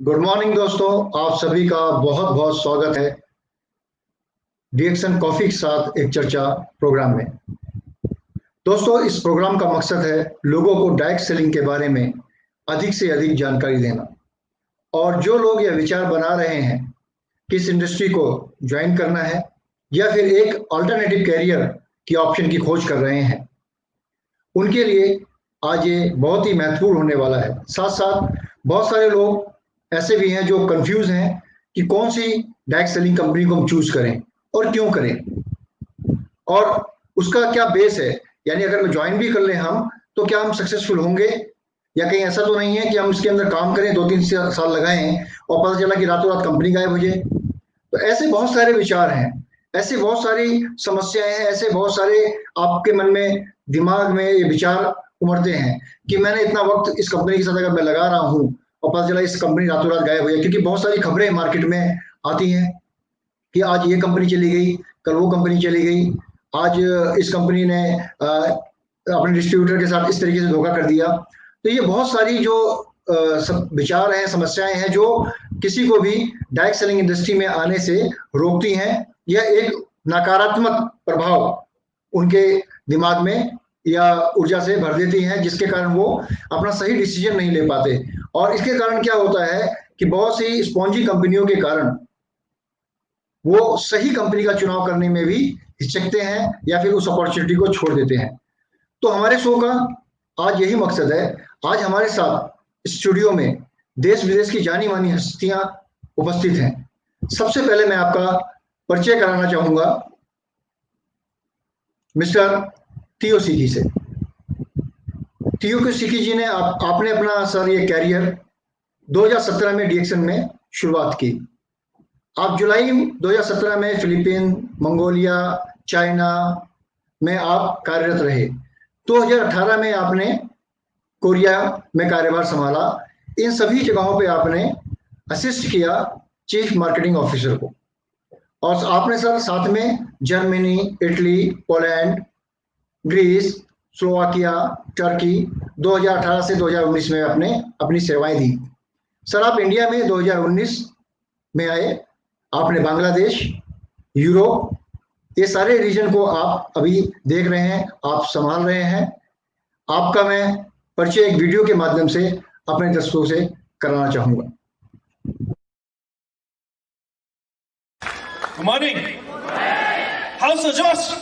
Good morning दोस्तों, आप सभी का बहुत बहुत स्वागत है डिएक्शन कॉफी के साथ एक चर्चा प्रोग्राम में। दोस्तों, इस प्रोग्राम का मकसद है लोगों को डायरेक्ट सेलिंग के बारे में अधिक से अधिक जानकारी देना, और जो लोग यह विचार बना रहे हैं कि इस इंडस्ट्री को ज्वाइन करना है या फिर एक अल्टरनेटिव कैरियर की ऑप्शन की खोज कर रहे हैं, उनके लिए आज ये बहुत ही महत्वपूर्ण होने वाला है। साथ साथ बहुत सारे लोग ऐसे भी हैं जो कंफ्यूज हैं कि कौन सी डायरेक्ट सेलिंग कंपनी को हम चूज करें और क्यों करें, और उसका क्या बेस है। यानी अगर मैं ज्वाइन भी कर लें हम, तो क्या हम सक्सेसफुल होंगे, या कहीं ऐसा तो नहीं है कि हम इसके अंदर काम करें, 2-3 साल लगाएं और पता चला कि रातों रात कंपनी गायब हो जाए। तो ऐसे बहुत सारे विचार हैं, ऐसे बहुत सारी समस्याएं हैं, ऐसे बहुत सारे आपके मन में, दिमाग में ये विचार उमड़ते हैं कि मैंने इतना वक्त इस कंपनी के साथ अगर मैं लगा रहा हूँ और पता चला इस कंपनी रातों रात गायब हो जाए। क्योंकि बहुत सारी खबरें मार्केट में आती हैं कि आज ये कंपनी चली गई, कल वो कंपनी चली गई, आज इस कंपनी ने अपने डिस्ट्रीब्यूटर के साथ इस तरीके से धोखा कर दिया। तो ये बहुत सारी जो सब विचार हैं, समस्याएं हैं, जो किसी को भी डायरेक्ट सेलिंग इंडस्ट्री में आने से रोकती हैं, या एक नकारात्मक प्रभाव उनके दिमाग में या ऊर्जा से भर देती हैं, जिसके कारण वो अपना सही डिसीजन नहीं ले पाते। और इसके कारण क्या होता है कि बहुत सी स्पॉन्जी कंपनियों के कारण वो सही कंपनी का चुनाव करने में भी हिचकते हैं या फिर उस अपॉर्चुनिटी को छोड़ देते हैं। तो हमारे शो का आज यही मकसद है। आज हमारे साथ स्टूडियो में देश विदेश की जानी मानी हस्तियां उपस्थित हैं। सबसे पहले मैं आपका परिचय कराना चाहूंगा मिस्टर टीओ सिकी से। टीओ सिकी जी ने आपने अपना सर ये कैरियर 2017 में डीएक्शन में शुरुआत की। आप जुलाई 2017 में फिलीपीन, मंगोलिया, चाइना में आप कार्यरत रहे। 2018 में आपने कोरिया में कार्यभार संभाला। इन सभी जगहों पे आपने असिस्ट किया चीफ मार्केटिंग ऑफिसर को, और आपने सर साथ में Germany, Italy, Poland, Greece, Slovakia, Turkey 2018 से 2019 में आपने अपनी सेवाएं दी। सर आप इंडिया में 2019 में आए। आपने बांग्लादेश, यूरोप, ये सारे रीजन को आप अभी देख रहे हैं, आप संभाल रहे हैं। आपका मैं परिचय एक वीडियो के माध्यम से अपने दर्शकों से कराना चाहूंगा। Good morning. How's the Josh?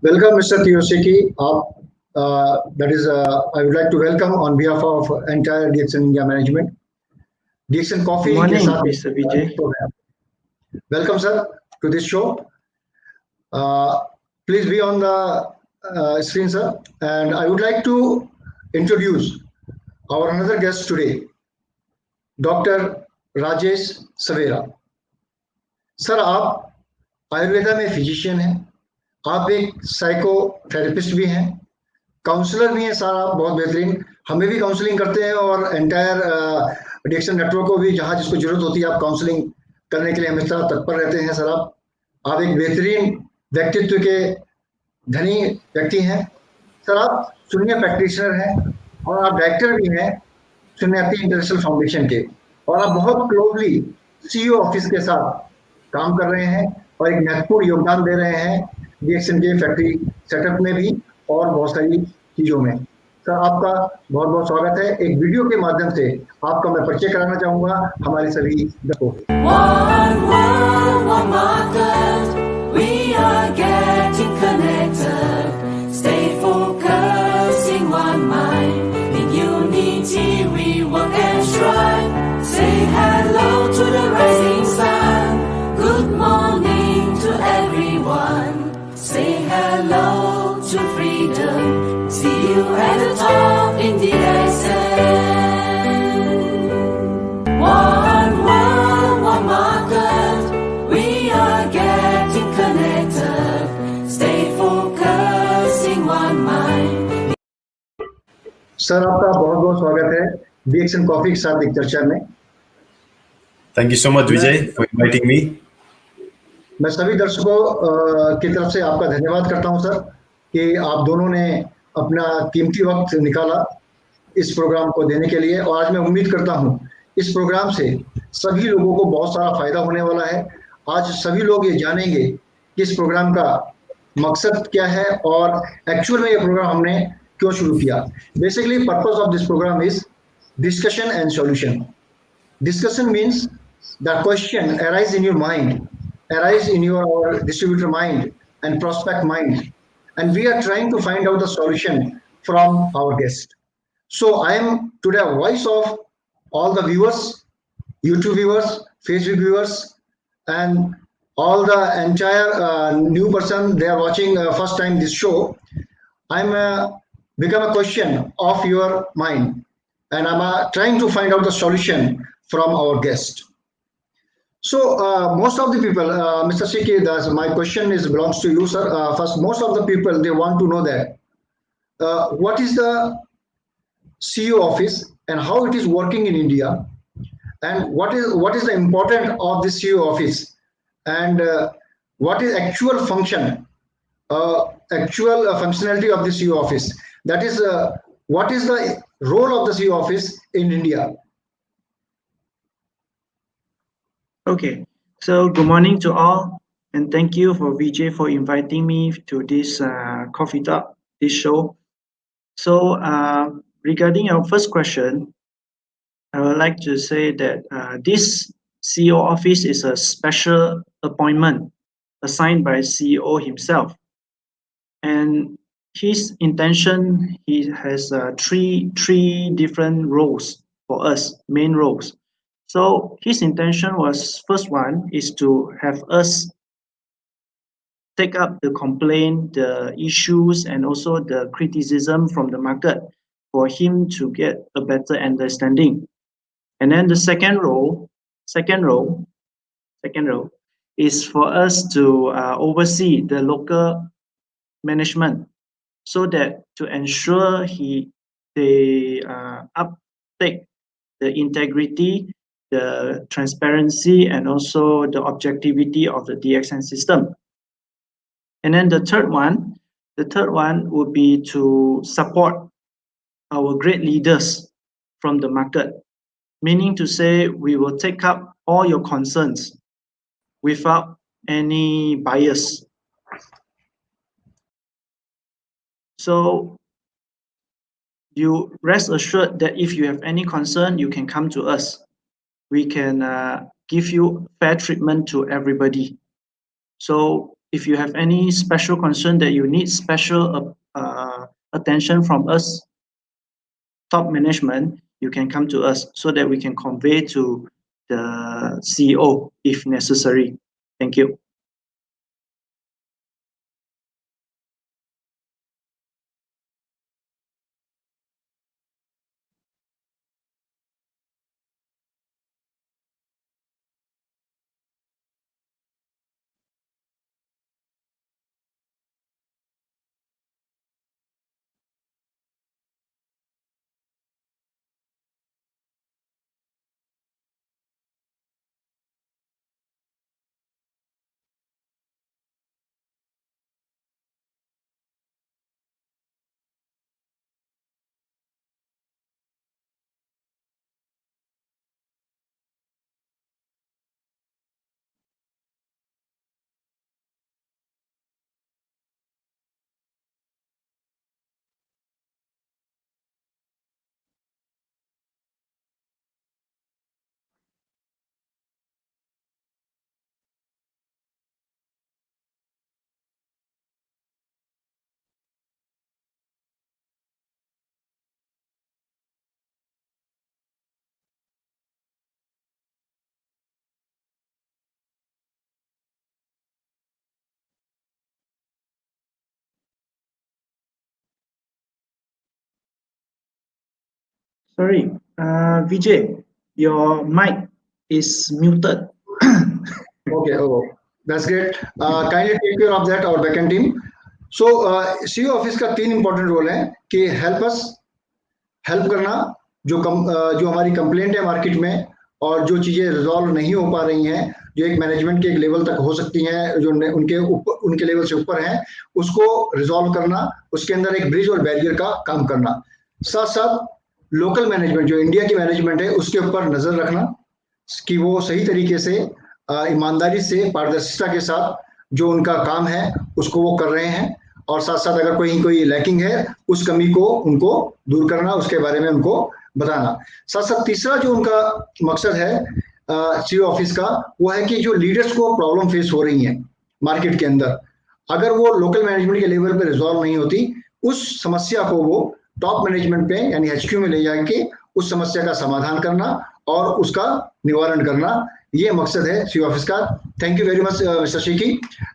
Welcome, Mr. Teo Siki. I would like to welcome on behalf of entire DXN India management. DXN Coffee के साथ Mr. Vijay. Welcome, sir, to this show. Please be on the screen, sir. And I would like to introduce our another guest today, Dr. Rajesh Savera. Sir, आप आयुर्वेदा में physician हैं, आप एक psychotherapist भी हैं, counsellor भी हैं। सर आप बहुत बेहतरीन, हमें भी काउंसलिंग करते हैं, और एंटायर डिएक्शन नेटवर्क को भी जहां जिसको जरूरत होती है आप काउंसलिंग करने के लिए हमेशा तत्पर रहते हैं। सर आप एक बेहतरीन व्यक्तित्व के धनी व्यक्ति हैं। सर आप शून्य प्रैक्टिशनर हैं, और आप डायरेक्टर भी हैं शून्यति इंटरनेशनल फाउंडेशन के, और आप बहुत क्लोजली सीईओ ऑफिस के साथ काम कर रहे हैं और एक महत्वपूर्ण योगदान दे रहे हैं डीएक्शन के फैक्ट्री सेटअप में भी और बहुत सारी चीजों में। सर आपका बहुत बहुत स्वागत है। एक वीडियो के माध्यम से आपका मैं परिचय कराना चाहूंगा हमारे सभी दर्शकों को। We are getting connected. Stay for sir आपका बहुत बहुत स्वागत है डीएक्सन कॉफी के साथ एक चर्चा में। Thank you so much, Vijay, for inviting me. मैं सभी दर्शकों की तरफ से आपका धन्यवाद करता हूं सर कि आप दोनों ने अपना कीमती वक्त निकाला इस प्रोग्राम को देने के लिए, और आज मैं उम्मीद करता हूं इस प्रोग्राम से सभी लोगों को बहुत सारा फायदा होने वाला है। आज सभी लोग ये जानेंगे कि इस प्रोग्राम का मकसद क्या है और एक्चुअल में ये प्रोग्राम हमने क्यों शुरू किया। Basically purpose of this program is discussion and solution. Discussion means the question arise in your mind, arise in your our distributor mind and prospect mind, and we are trying to find out the solution from our guest. So I am today a voice of all the viewers, YouTube viewers, Facebook viewers, and all the entire new person they are watching first time this show. I'm become a question of your mind, and I'm trying to find out the solution from our guest. So most of the people, Mr. Siki, my question is belongs to you, sir. First, most of the people they want to know that what is the CEO office and how it is working in India, and what is the importance of the CEO office, and what is actual function, actual functionality of the CEO office. That is, what is the role of the CEO office in India? Okay, so good morning to all, and thank you for Vijay for inviting me to this Coffee Talk, this show. So regarding our first question, I would like to say that this CEO office is a special appointment assigned by CEO himself, and his intention, he has three different roles for us, main roles. So his intention was, first one is to have us take up the complaint, the issues, and also the criticism from the market for him to get a better understanding. And then the second role is for us to oversee the local management, so that to ensure they uptake the integrity, the transparency, and also the objectivity of the DXN system. And then the third one would be to support our great leaders from the market, meaning to say we will take up all your concerns without any bias. So you rest assured that if you have any concern, you can come to us. We can give you fair treatment to everybody. So if you have any special concern that you need special attention from us, top management, you can come to us so that we can convey to the CEO if necessary. Thank you. Sorry, Vijay, your mic is muted. Okay, that's great. Kindly take care of that, our backend team. So CEO office का तीन important role है कि help करना, जो हमारी complaint है market में और जो चीज़ें रिजॉल्व नहीं हो पा रही हैं, जो एक मैनेजमेंट के एक लेवल तक हो सकती हैं, जो उनके लेवल से ऊपर हैं, उसको रिजॉल्व करना, उसके अंदर एक ब्रिज और बैरियर का काम करना। साथ साथ लोकल मैनेजमेंट, जो इंडिया की मैनेजमेंट है, उसके ऊपर नजर रखना कि वो सही तरीके से ईमानदारी से पारदर्शिता के साथ जो उनका काम है उसको वो कर रहे हैं, और साथ साथ अगर कोई लैकिंग है उस कमी को उनको दूर करना, उसके बारे में उनको बताना। साथ साथ तीसरा जो उनका मकसद है सीईओ ऑफिस का, वो है कि जो लीडर्स को प्रॉब्लम फेस हो रही है मार्केट के अंदर, अगर वो लोकल मैनेजमेंट के लेवल पे रिजॉल्व नहीं होती, उस समस्या को वो टॉप मैनेजमेंट पे यानी एचक्यू में ले जाके उस समस्या का समाधान करना और उसका निवारण करना, ये मकसद है सीईओ ऑफिस का। Thank you very much mister Shekhi,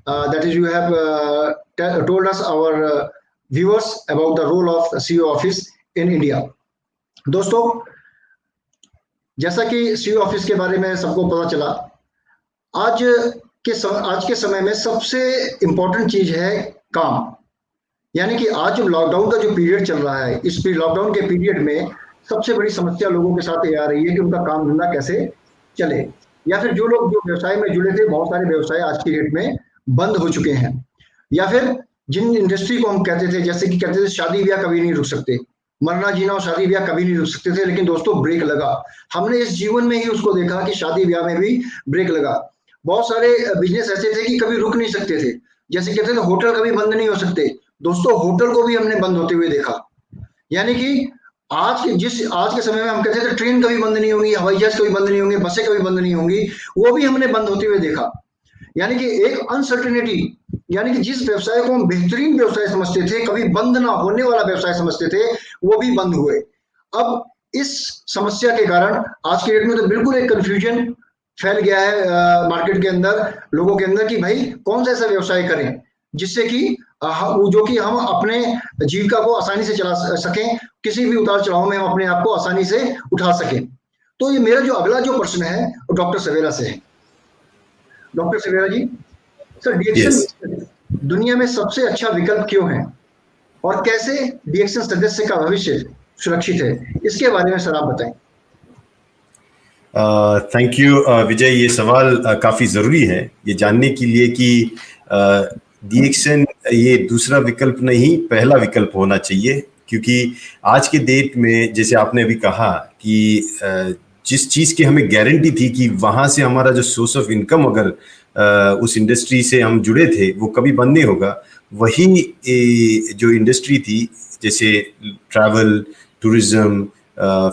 that is you have told us our viewers about the role of CEO office in India. दोस्तों, जैसा कि सीईओ ऑफिस के बारे में सबको पता चला, आज के समय में सबसे इंपॉर्टेंट चीज है काम। यानी कि आज जो लॉकडाउन का जो पीरियड चल रहा है, इस लॉकडाउन के पीरियड में सबसे बड़ी समस्या लोगों के साथ ये आ रही है कि उनका काम धंधा कैसे चले, या फिर जो लोग जो व्यवसाय में जुड़े थे, बहुत सारे व्यवसाय आज की डेट में बंद हो चुके हैं, या फिर जिन इंडस्ट्री को हम कहते थे, जैसे कि कहते थे शादी ब्याह कभी नहीं रुक सकते, मरना जीना और शादी ब्याह कभी नहीं रुक सकते थे, लेकिन दोस्तों ब्रेक लगा। हमने इस जीवन में ही उसको देखा कि शादी ब्याह में भी ब्रेक लगा। बहुत सारे बिजनेस ऐसे थे कि कभी रुक नहीं सकते थे, जैसे कहते थे होटल कभी बंद नहीं हो सकते, दोस्तों होटल को भी हमने बंद होते हुए देखा। यानी कि आज के समय में हम कहते थे ट्रेन कभी बंद नहीं होंगी, हवाई जहाज कभी बंद नहीं होंगे, बसें कभी बंद नहीं होंगी, वो भी हमने बंद होते हुए देखा। यानी कि एक अनसर्टेनिटी, यानी कि जिस व्यवसाय को हम बेहतरीन व्यवसाय समझते थे, कभी बंद ना होने वाला व्यवसाय समझते थे, वो भी बंद हुए। अब इस समस्या के कारण आज के डेट में तो बिल्कुल एक कंफ्यूजन फैल गया है मार्केट के अंदर, लोगों के अंदर, कि भाई कौन सा ऐसा व्यवसाय करें जिससे कि जो कि हम अपने जीविका को आसानी से चला सकें, किसी भी उतार चढ़ाव में हम अपने आप को आसानी से उठा सकें। तो ये मेरा जो अगला जो प्रश्न है वो डॉक्टर सवेरा से है। डॉक्टर सवेरा जी, सर डीएक्शन दुनिया में सबसे अच्छा विकल्प क्यों है और कैसे डीएक्शन सदस्य का भविष्य सुरक्षित है, इसके बारे में सर आप बताएं। थैंक यू विजय, ये सवाल काफी जरूरी है ये जानने के लिए कि डीएक्शन ये दूसरा विकल्प नहीं, पहला विकल्प होना चाहिए, क्योंकि आज के डेट में जैसे आपने अभी कहा कि जिस चीज़ की हमें गारंटी थी कि वहाँ से हमारा जो सोर्स ऑफ इनकम अगर उस इंडस्ट्री से हम जुड़े थे वो कभी बंद नहीं होगा, वही जो इंडस्ट्री थी जैसे ट्रैवल, टूरिज्म,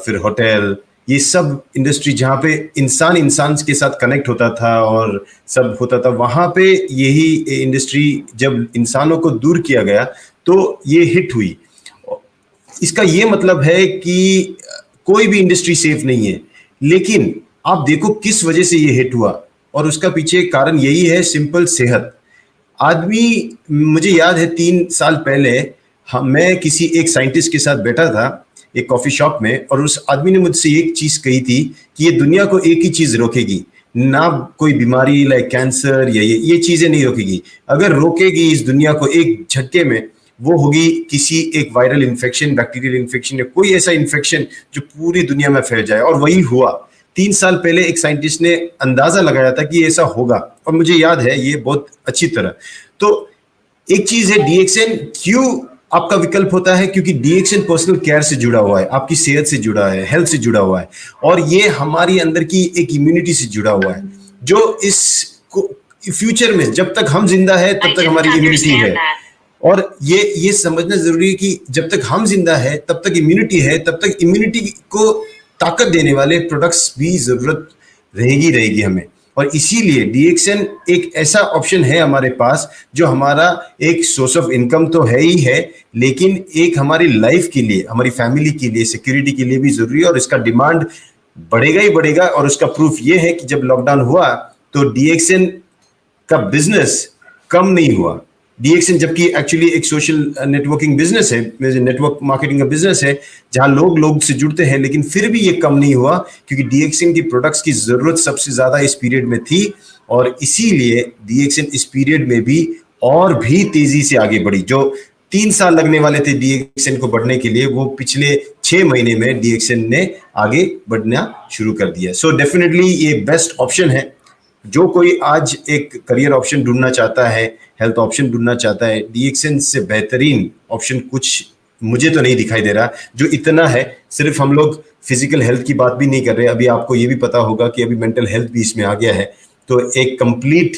फिर होटल, ये सब इंडस्ट्री जहाँ पे इंसान के साथ कनेक्ट होता था और सब होता था, वहाँ पे यही इंडस्ट्री जब इंसानों को दूर किया गया तो ये हिट हुई। इसका ये मतलब है कि कोई भी इंडस्ट्री सेफ नहीं है, लेकिन आप देखो किस वजह से ये हिट हुआ, और उसका पीछे कारण यही है, सिंपल सेहत। आदमी, मुझे याद है 3 साल पहले मैं किसी एक साइंटिस्ट के साथ बैठा था एक कॉफी शॉप में, और उस आदमी ने मुझसे एक चीज कही थी कि ये दुनिया को एक ही चीज रोकेगी, ना कोई बीमारी लाइक कैंसर या ये चीजें नहीं रोकेगी। अगर रोकेगी इस दुनिया को एक झटके में, वो होगी किसी एक वायरल इन्फेक्शन, बैक्टीरियल इन्फेक्शन या कोई ऐसा इन्फेक्शन जो पूरी दुनिया में फैल जाए। और वही हुआ। 3 साल पहले एक साइंटिस्ट ने अंदाजा लगाया था कि ऐसा होगा, और मुझे याद है ये बहुत अच्छी तरह। तो एक चीज है डीएक्शन क्यों आपका विकल्प होता है, क्योंकि डीएक्शन पर्सनल केयर से जुड़ा हुआ है, आपकी सेहत से जुड़ा है, हेल्थ से जुड़ा हुआ है, और ये हमारी अंदर की एक इम्यूनिटी से जुड़ा हुआ है, जो इस फ्यूचर में जब तक हम जिंदा है तब तक हमारी इम्यूनिटी है। और ये समझना जरूरी है कि जब तक हम जिंदा है तब तक इम्यूनिटी है, तब तक इम्यूनिटी को ताकत देने वाले प्रोडक्ट्स भी जरूरत रहेगी हमें। और इसीलिए डीएक्शन एक ऐसा ऑप्शन है हमारे पास जो हमारा एक सोर्स ऑफ इनकम तो है ही है, लेकिन एक हमारी लाइफ के लिए, हमारी फैमिली के लिए, सिक्योरिटी के लिए भी जरूरी है, और इसका डिमांड बढ़ेगा ही बढ़ेगा। और उसका प्रूफ ये है कि जब लॉकडाउन हुआ तो डीएक्शन का बिजनेस कम नहीं हुआ। डीएक्शन जबकि एक्चुअली एक सोशल नेटवर्किंग बिजनेस है, नेटवर्क मार्केटिंग का बिजनेस है, जहां लोग से जुड़ते हैं, लेकिन फिर भी ये कम नहीं हुआ, क्योंकि डीएक्शन की प्रोडक्ट्स की जरूरत सबसे ज्यादा इस पीरियड में थी, और इसीलिए डीएक्शन इस पीरियड में भी और भी तेजी से आगे बढ़ी। जो 3 साल लगने वाले थे DXN को बढ़ने के लिए, वो पिछले 6 महीने में DXN ने आगे बढ़ना शुरू कर दिया। सो डेफिनेटली ये बेस्ट ऑप्शन है। जो कोई आज एक करियर ऑप्शन ढूंढना चाहता है, हेल्थ ऑप्शन ढूंढना चाहता है, DXN से बेहतरीन ऑप्शन कुछ मुझे तो नहीं दिखाई दे रहा जो इतना है। सिर्फ हम लोग फिजिकल हेल्थ की बात भी नहीं कर रहे, अभी आपको ये भी पता होगा कि अभी मेंटल हेल्थ भी इसमें आ गया है। तो एक कंप्लीट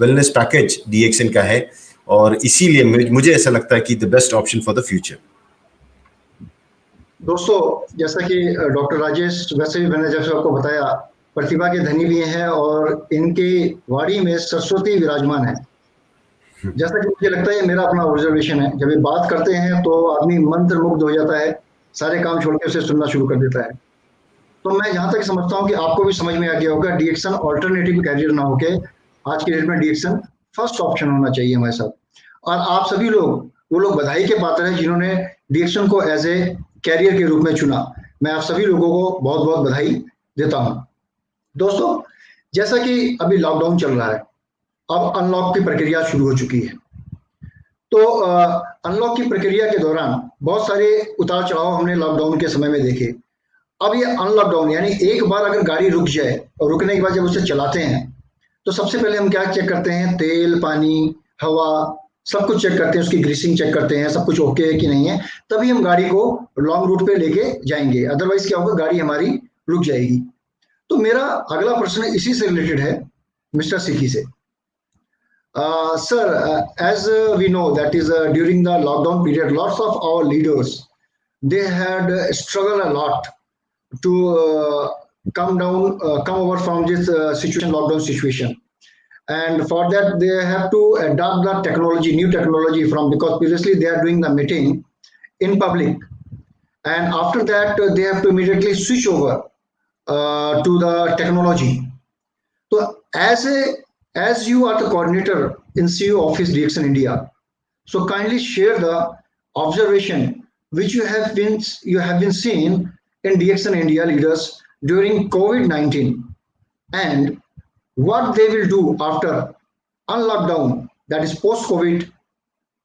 वेलनेस पैकेज DXN का है, और इसीलिए मुझे ऐसा लगता है कि the best option for the future. दोस्तों, जैसा कि डॉक्टर राजेश, वैसे भी मैंने जैसे आपको बताया, प्रतिभा के धनी भी हैं और इनकी वाणी में सरस्वती विराजमान है। जैसा कि मुझे लगता है, मेरा अपना ऑब्जर्वेशन है, जब ये बात करते हैं तो आदमी मंत्रमुग्ध हो जाता है, सारे काम छोड़ के उसे सुनना शुरू कर देता है। तो मैं यहाँ तक समझता हूँ कि आपको भी समझ में आ गया होगा, DXN ऑल्टरनेटिव कैरियर ना होके आज की डेट में DXN फर्स्ट ऑप्शन होना चाहिए हमारे साथ। और आप सभी लोग, वो लोग बधाई के पात्र हैं जिन्होंने DXN को एज ए कैरियर के रूप में चुना। मैं आप सभी लोगों को बहुत बहुत बधाई देता हूँ। दोस्तों, जैसा कि अभी लॉकडाउन चल रहा है, अब अनलॉक की प्रक्रिया शुरू हो चुकी है। तो अनलॉक की प्रक्रिया के दौरान बहुत सारे उतार चढ़ाव हमने लॉकडाउन के समय में देखे। अब ये अनलॉकडाउन, यानी एक बार अगर गाड़ी रुक जाए और रुकने के बाद जब उसे चलाते हैं तो सबसे पहले हम क्या चेक करते हैं? तेल, पानी, हवा, सब कुछ चेक करते हैं, उसकी ग्रीसिंग चेक करते हैं, सब कुछ ओके है कि नहीं है, तभी हम गाड़ी को लॉन्ग रूट पे लेके जाएंगे। अदरवाइज क्या होगा, गाड़ी हमारी रुक जाएगी। तो मेरा अगला प्रश्न इसी से रिलेटेड है मिस्टर सिकी से। Sir, as we know, that is during the lockdown period, lots of our leaders, they had struggled a lot to come over from this lockdown situation. And for that, they have to adopt the technology, new technology because previously they are doing the meeting in public. And after that, they have to immediately switch over to the technology. So as you are the coordinator in CEO Office DXN India, so kindly share the observation which you have been seen in DXN India leaders during COVID-19 and what they will do after unlockdown, that is post-COVID,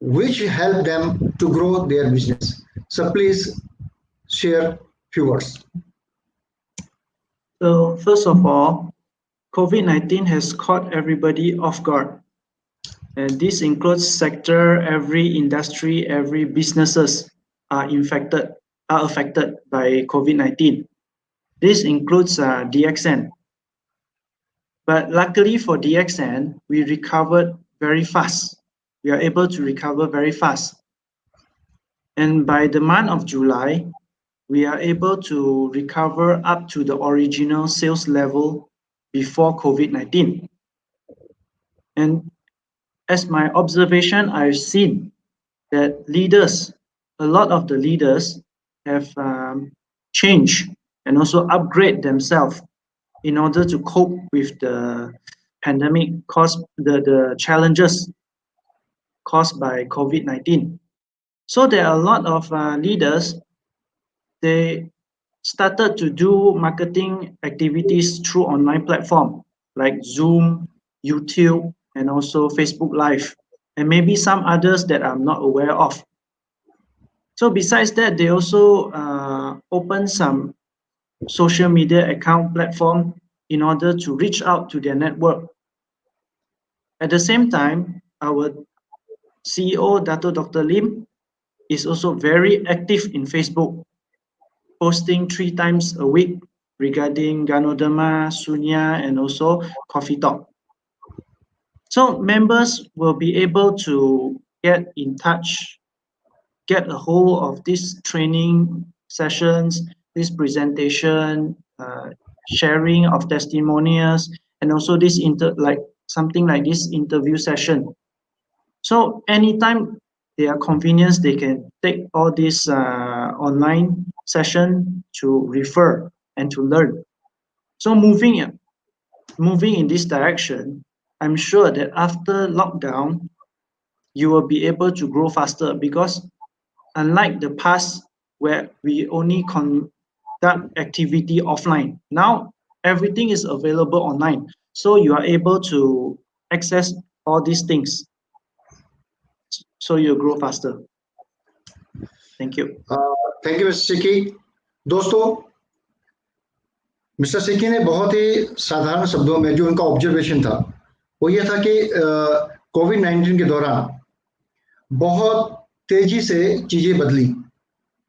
which help them to grow their business. So please share few words. So first of all, COVID-19 has caught everybody off guard. And this includes sector, every industry, every businesses are affected by COVID-19. This includes DXN. But luckily for DXN, we recovered very fast. We are able to recover very fast. And by the month of July, we are able to recover up to the original sales level before COVID-19. And as my observation, I've seen that a lot of the leaders have changed and also upgrade themselves in order to cope with the pandemic the challenges caused by COVID-19. So there are a lot of leaders, they started to do marketing activities through online platform like Zoom, YouTube, and also Facebook Live, and maybe some others that I'm not aware of. So besides that, they also open some social media account platform in order to reach out to their network. At the same time, our CEO, Dr. Lim, is also very active in Facebook, posting 3 times a week regarding Ganoderma, Sunya, and also Coffee Talk. So members will be able to get in touch, get a hold of these training sessions, this presentation, sharing of testimonials, and also this something like this interview session. So anytime they are convenient, they can take all this online session to refer and to learn. So moving in this direction, I'm sure that after lockdown, you will be able to grow faster, because unlike the past where we only conduct activity offline, now everything is available online. So you are able to access all these things. so you grow faster. Thank you. Thank you mister Sikki. दोस्तों, mister सिक्की ने बहुत ही साधारण शब्दों में जो उनका observation था वो ये था कि कोविड-19 के दौरान बहुत तेजी से चीजें बदली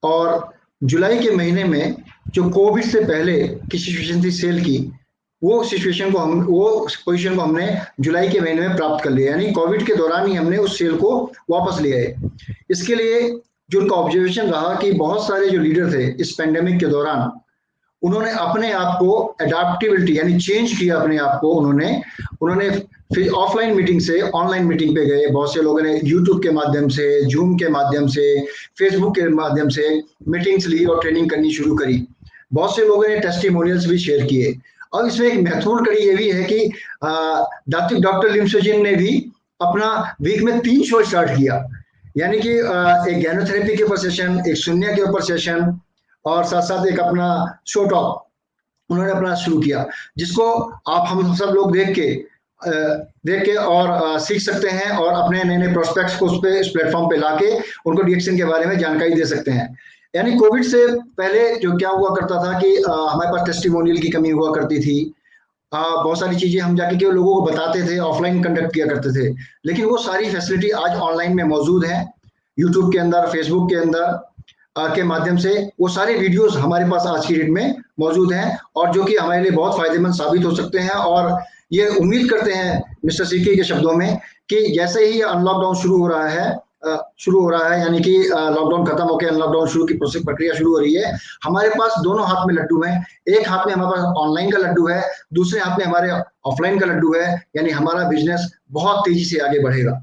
और जुलाई के महीने में जो कोविड से पहले की सिचुएशन थी सेल की, वो पोजीशन को हमने जुलाई के महीने में प्राप्त कर लिया, यानी कोविड के दौरान ही हमने उस सेल को वापस लिया है। इसके लिए जो उनका ऑब्जर्वेशन रहा कि बहुत सारे जो लीडर थे इस पेंडेमिक के दौरान, उन्होंने अपने आप को अडेप्टेबिलिटी यानी चेंज किया अपने आप को। उन्होंने फिर ऑफलाइन मीटिंग से ऑनलाइन मीटिंग पे गए। बहुत से लोगों ने यूट्यूब के माध्यम से, जूम के माध्यम से, फेसबुक के माध्यम से मीटिंग्स ली और ट्रेनिंग करनी शुरू करी। बहुत से लोगों ने टेस्टिमोनियल्स भी शेयर किए। और इसमें एक महत्वपूर्ण कड़ी ये भी है कि डॉक्टर लिम सोजिन ने भी अपना वीक में 3 शो स्टार्ट किया, यानी कि एक गैनोथेरेपी के ऊपर सेशन, एक शून्य के ऊपर सेशन और साथ साथ एक अपना शो टॉक उन्होंने अपना शुरू किया, जिसको हम सब लोग देख के और सीख सकते हैं और अपने नए नए प्रोस्पेक्ट्स को इस प्लेटफॉर्म पे लाके उनको डीएक्शन के बारे में जानकारी दे सकते हैं। यानी कोविड से पहले जो क्या हुआ करता था कि हमारे पास टेस्टिमोनियल की कमी हुआ करती थी। बहुत सारी चीजें हम जाके केवल लोगों को बताते थे, ऑफलाइन कंडक्ट किया करते थे, लेकिन वो सारी फैसिलिटी आज ऑनलाइन में मौजूद है। यूट्यूब के अंदर, फेसबुक के अंदर के माध्यम से वो सारे वीडियोस हमारे पास आज की डेट में मौजूद हैं और जो कि हमारे लिए बहुत फायदेमंद साबित हो सकते हैं। और ये उम्मीद करते हैं मिस्टर सिक्की के शब्दों में कि जैसे ही अनलॉकडाउन शुरू हो रहा है, यानी कि लॉकडाउन खत्म होकर अनलॉकडाउन शुरू की प्रक्रिया शुरू हो रही है, हमारे पास दोनों हाथ में लड्डू हैं। एक हाथ में हमारे पास ऑनलाइन का लड्डू है, दूसरे हाथ में हमारे ऑफलाइन का लड्डू है, यानी हमारा बिजनेस बहुत तेजी से आगे बढ़ेगा।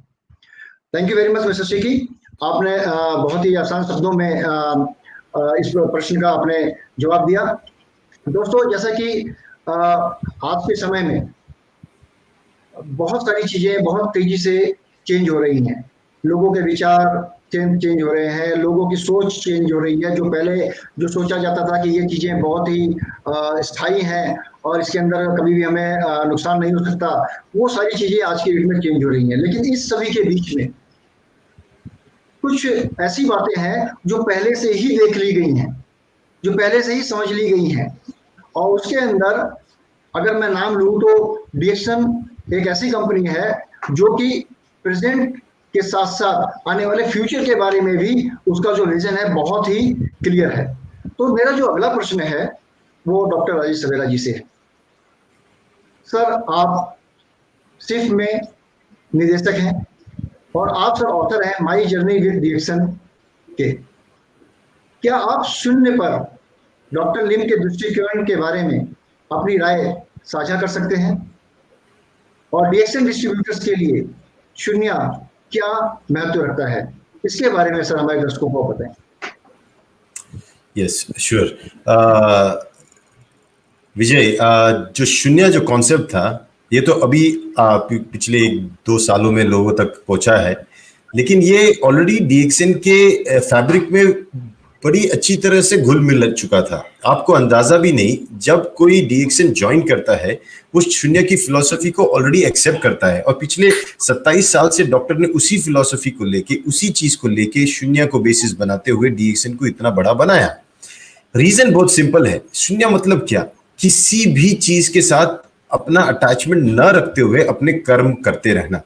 Thank you very much mister Sikki. आपने बहुत ही आसान शब्दों में इस प्रश्न का आपने जवाब दिया। दोस्तों, जैसा कि आज के समय में बहुत सारी चीजें बहुत तेजी से चेंज हो रही हैं, लोगों के विचार चेंज हो रहे हैं, लोगों की सोच चेंज हो रही है। जो पहले जो सोचा जाता था कि ये चीजें बहुत ही स्थायी हैं और इसके अंदर कभी भी हमें नुकसान नहीं हो सकता, वो सारी चीजें आज की डेट में चेंज हो रही हैं। लेकिन इस सभी के बीच में कुछ ऐसी बातें हैं जो पहले से ही देख ली गई हैं, जो पहले से ही समझ ली गई हैं, और उसके अंदर अगर मैं नाम लूं तो डीएक्शन एक ऐसी कंपनी है जो कि प्रेजेंट के साथ साथ आने वाले फ्यूचर के बारे में भी उसका जो विजन है बहुत ही क्लियर है। तो मेरा जो अगला प्रश्न है वो डॉक्टर राजेश सवेरा जी से है। सर, आप सिर्फ में निदेशक हैं और आप सर ऑथर हैं माई जर्नी विद डीएक्शन के। क्या आप शून्य पर डॉक्टर लिम के दृष्टिकोण के बारे में अपनी राय साझा कर सकते हैं और डीएक्शन डिस्ट्रीब्यूटर्स के लिए शून्य क्या महत्व रखता है, इसके बारे में सर हमारे दर्शकों को बताएं। Yes, sure. विजय, जो शून्य जो कॉन्सेप्ट था ये तो अभी पिछले 2 सालों में लोगों तक पहुंचा है, लेकिन ये ऑलरेडी डीएक्शन के फैब्रिक में बड़ी अच्छी तरह से घुल मिल चुका था। आपको अंदाजा भी नहीं, जब कोई डीएक्शन ज्वाइन करता है वो शून्य की फिलॉसफी को ऑलरेडी एक्सेप्ट करता है और पिछले 27 साल से डॉक्टर ने उसी फिलॉसफी को लेके, उसी चीज को लेके शून्य को बेसिस बनाते हुए डीएक्शन को इतना बड़ा बनाया। रीजन बहुत सिंपल है। शून्य मतलब क्या? किसी भी चीज के साथ अपना अटैचमेंट न रखते हुए अपने कर्म करते रहना,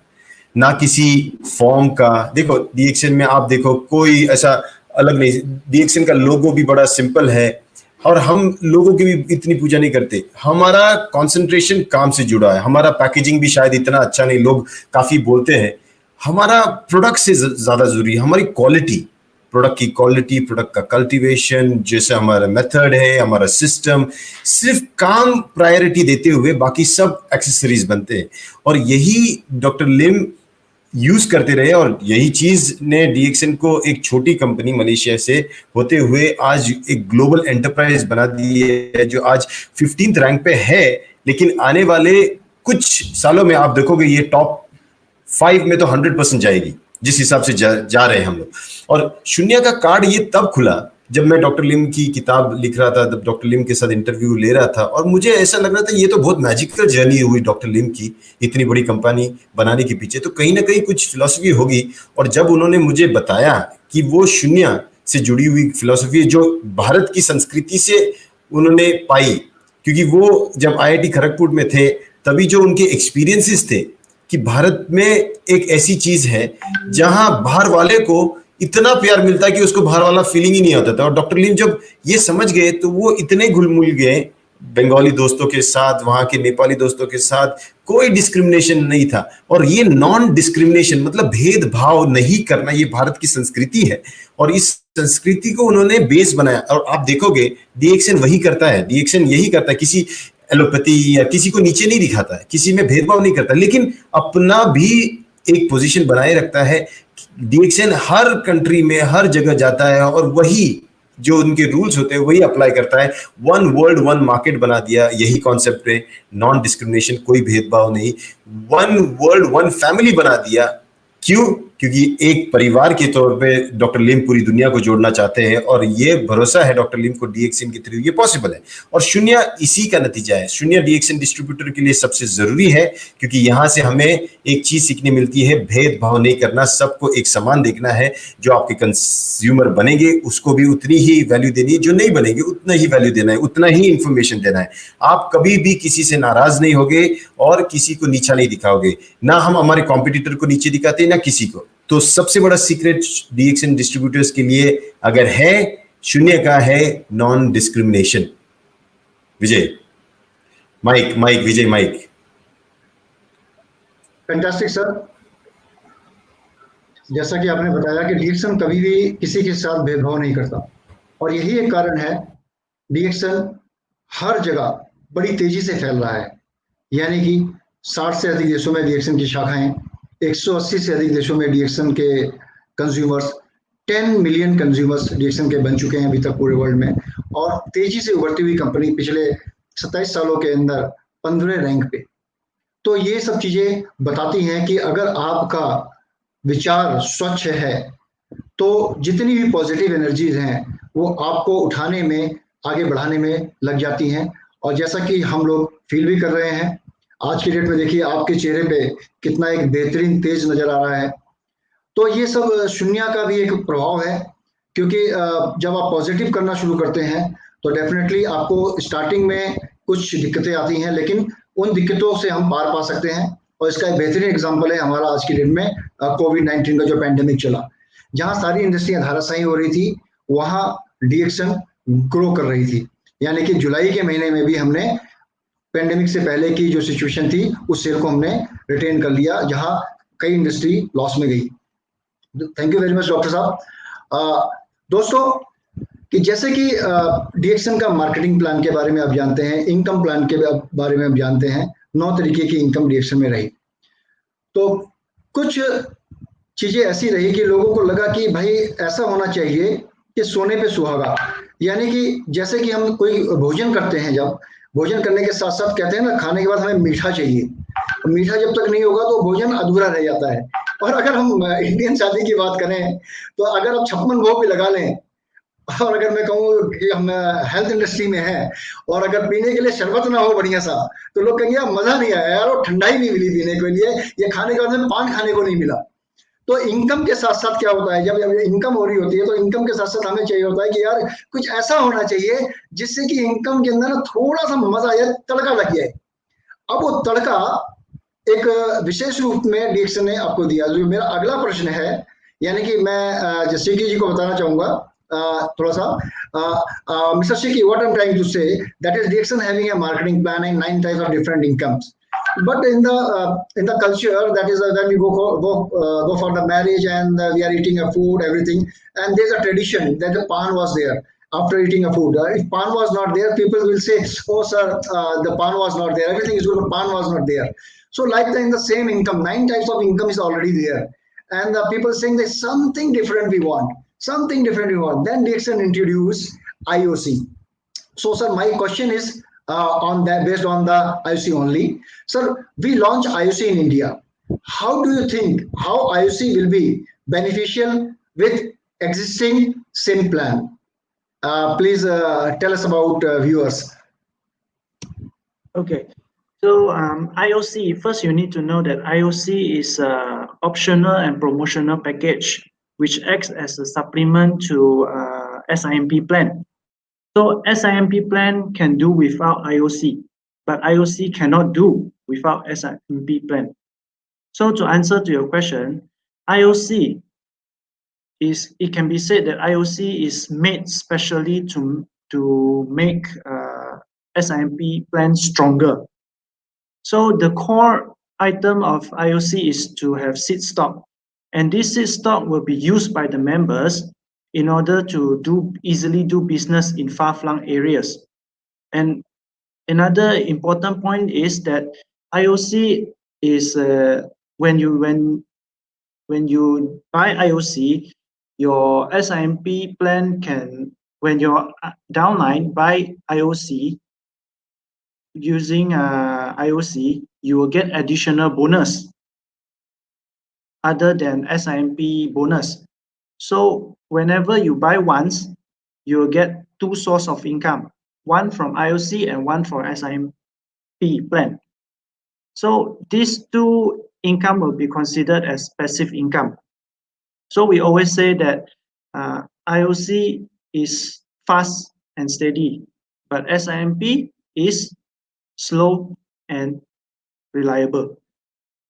ना किसी फॉर्म का। देखो डीएक्शन में आप देखो कोई ऐसा अलग नहीं, डीएक्शन का लोगो भी बड़ा सिंपल है और हम लोगों की भी इतनी पूजा नहीं करते। हमारा कंसंट्रेशन काम से जुड़ा है, हमारा पैकेजिंग भी शायद इतना अच्छा नहीं, लोग काफी बोलते हैं। हमारा प्रोडक्ट से ज्यादा जरूरी है हमारी क्वालिटी, प्रोडक्ट की क्वालिटी, प्रोडक्ट का कल्टीवेशन, जैसे हमारा मेथड है, हमारा सिस्टम। सिर्फ काम प्रायोरिटी देते हुए बाकी सब एक्सेसरीज बनते हैं और यही डॉक्टर लिम यूज करते रहे और यही चीज ने डीएक्शन को एक छोटी कंपनी मलेशिया से होते हुए आज एक ग्लोबल एंटरप्राइज बना दी है, जो आज 15th रैंक पे है। लेकिन आने वाले कुछ सालों में आप देखोगे ये टॉप 5 में तो 100% जाएगी, जिस हिसाब से जा रहे हैं हम लोग। और शून्य का कार्ड ये तब खुला जब मैं डॉक्टर लिम की किताब लिख रहा था, डॉक्टर लिम के साथ इंटरव्यू ले रहा था, और मुझे ऐसा लग रहा था ये तो बहुत मैजिकल जर्नी हुई डॉक्टर लिम की इतनी बड़ी कंपनी बनाने के पीछे, तो कहीं ना कहीं कुछ फिलॉसफी होगी। और जब उन्होंने मुझे बताया कि वो शून्य से जुड़ी हुई फिलॉसफी जो भारत की संस्कृति से उन्होंने पाई, क्योंकि वो जब IIT खड़गपुर में थे तभी जो उनके एक्सपीरियंसेस थे कि भारत में एक ऐसी चीज है जहां बाहर वाले को इतना प्यार मिलता है कि उसको बाहर वाला फीलिंग ही नहीं होता था। और डॉक्टर लिम जब ये समझ गए तो वो इतने घुल-मिल गए बंगाली दोस्तों के साथ, वहां के नेपाली दोस्तों के साथ, कोई डिस्क्रिमिनेशन नहीं था। और ये नॉन डिस्क्रिमिनेशन मतलब भेदभाव नहीं करना, ये भारत की संस्कृति है और इस संस्कृति को उन्होंने बेस बनाया। और आप देखोगे डीएक्सएन वही करता है, डीएक्सएन यही करता है, किसी एलोपैथी या किसी को नीचे नहीं दिखाता है, किसी में भेदभाव नहीं करता, लेकिन अपना भी एक पोजीशन बनाए रखता है। डीएक्सएन हर कंट्री में हर जगह जाता है और वही जो उनके रूल्स होते हैं वही अप्लाई करता है। वन वर्ल्ड वन मार्केट बना दिया, यही कॉन्सेप्ट है, नॉन डिस्क्रिमिनेशन, कोई भेदभाव नहीं। वन वर्ल्ड वन फैमिली बना दिया। क्यों? क्योंकि एक परिवार के तौर पे डॉक्टर लिम पूरी दुनिया को जोड़ना चाहते हैं और ये भरोसा है डॉक्टर लिम को डीएक्सएन के थ्रू ये पॉसिबल है। और शून्य इसी का नतीजा है। शून्य डीएक्सएन डिस्ट्रीब्यूटर के लिए सबसे जरूरी है क्योंकि यहां से हमें एक चीज सीखने मिलती है, भेदभाव नहीं करना, सबको एक समान देखना है। जो आपके कंज्यूमर बनेंगे उसको भी उतनी ही वैल्यू देनी है, जो नहीं बनेंगे उतना ही वैल्यू देना है, उतना ही इंफॉर्मेशन देना है। आप कभी भी किसी से नाराज नहीं होगे और किसी को नीचा नहीं दिखाओगे, ना हम हमारे कॉम्पिटिटर को नीचे दिखाते ना किसी को। तो सबसे बड़ा सीक्रेट डीएक्सएन डिस्ट्रीब्यूटर्स के लिए अगर है, शून्य का है नॉन डिस्क्रिमिनेशन। विजय माइक विजय माइक। फैंटास्टिक सर, जैसा कि आपने बताया कि डीएक्सएन कभी भी किसी के साथ भेदभाव नहीं करता और यही एक कारण है डीएक्सएन हर जगह बड़ी तेजी से फैल रहा है। यानी कि 60 से अधिक देशों में डीएक्सएन की शाखाएं, 180 से अधिक देशों में डीएक्सएन के कंज्यूमर्स, 10 मिलियन कंज्यूमर्स डीएक्सएन के बन चुके हैं अभी तक पूरे वर्ल्ड में। और तेजी से उभरती हुई कंपनी पिछले 27 सालों के अंदर 15वें रैंक पे। तो ये सब चीजें बताती हैं कि अगर आपका विचार स्वच्छ है तो जितनी भी पॉजिटिव एनर्जीज हैं वो आपको उठाने में, आगे बढ़ाने में लग जाती हैं। और जैसा कि हम लोग फील भी कर रहे हैं, आज की डेट में देखिए आपके चेहरे पे कितना एक बेहतरीन तेज नजर आ रहा है। तो ये सब शून्य का भी एक प्रभाव है, क्योंकि जब आप पॉजिटिव करना शुरू करते हैं तो डेफिनेटली आपको स्टार्टिंग में कुछ दिक्कतें आती हैं, लेकिन उन दिक्कतों से हम पार पा सकते हैं। और इसका एक बेहतरीन एग्जाम्पल है हमारा आज की डेट में कोविड-19 का जो पैंडेमिक चला, जहां सारी इंडस्ट्रियां धाराशायी हो रही थी, वहां डीएक्सएन ग्रो कर रही थी। यानी कि जुलाई के महीने में भी हमने पेंडेमिक से पहले की जो सिचुएशन थी उस शेयर को हमने रिटेन कर लिया, जहां कई इंडस्ट्री लॉस में गई। Thank you very much doctor साहब। दोस्तों, कि जैसे कि डीएक्सएन का मार्केटिंग प्लान के बारे में आप जानते हैं, इनकम प्लान के बारे में आप जानते हैं, 9 तरीके की इनकम डीएक्सएन में रही। तो कुछ चीजें ऐसी रही कि लोगों को लगा कि भाई ऐसा होना चाहिए कि सोने पे सुहागा। यानी कि जैसे कि हम कोई भोजन करते हैं, जब भोजन करने के साथ साथ कहते हैं ना, खाने के बाद हमें मीठा चाहिए। मीठा जब तक नहीं होगा तो भोजन अधूरा रह जाता है। और अगर हम इंडियन शादी की बात करें तो अगर आप 56 भोग भी लगा लें, और अगर मैं कहूँ कि हम हेल्थ इंडस्ट्री में हैं और अगर पीने के लिए शरबत ना हो बढ़िया सा, तो लोग कहेंगे यार मजा नहीं आया यार, वो ठंडा ही नहीं मिली पीने के लिए, ये खाने के बाद में पान खाने को नहीं मिला। तो इनकम के साथ साथ क्या होता है, जब इनकम हो रही होती है तो इनकम के साथ साथ हमें चाहिए होता है कि यार कुछ ऐसा होना चाहिए जिससे कि इनकम के अंदर ना थोड़ा सा मजा आए, तड़का लग जाए। अब वो तड़का एक विशेष रूप में डीएक्सएन ने आपको दिया। जो मेरा अगला प्रश्न है, यानी कि मैं जैसे जी को बताना चाहूंगा थोड़ा सा, Mr. Shiki, what I'm trying to say that is DXN having a marketing plan and 9 types of different incomes. But in the culture, that is when we go for the marriage and we are eating a food, everything, and there's a tradition that the pan was there after eating a food. If pan was not there, people will say, "Oh sir, the pan was not there. Everything is good, but pan was not there." So like in the same income, 9 types of income is already there, and people saying there's something different we want. Something different we want. Then DXN introduced IOC. So, sir, my question is on that, based on the IOC only. Sir, we launch IOC in India. How do you think how IOC will be beneficial with existing SIM plan? Please tell us about viewers. Okay, so IOC, first you need to know that IOC is an optional and promotional package which acts as a supplement to SIMP plan. So SIMP plan can do without IOC, but IOC cannot do without SIMP plan. So to answer to your question, IOC it can be said that IOC is made specially to make SIMP plan stronger. So the core item of IOC is to have seed stock, and this seed stock will be used by the members in order to easily do business in far-flung areas. And another important point is that IOC is when you buy IOC, your SIMP plan can, when your downline buy IOC using IOC, you will get additional bonus other than SIMP bonus. So whenever you buy once, you will get two sources of income, one from IOC and one for SIMP plan. So these two income will be considered as passive income. So we always say that IOC is fast and steady, but SIMP is slow and reliable.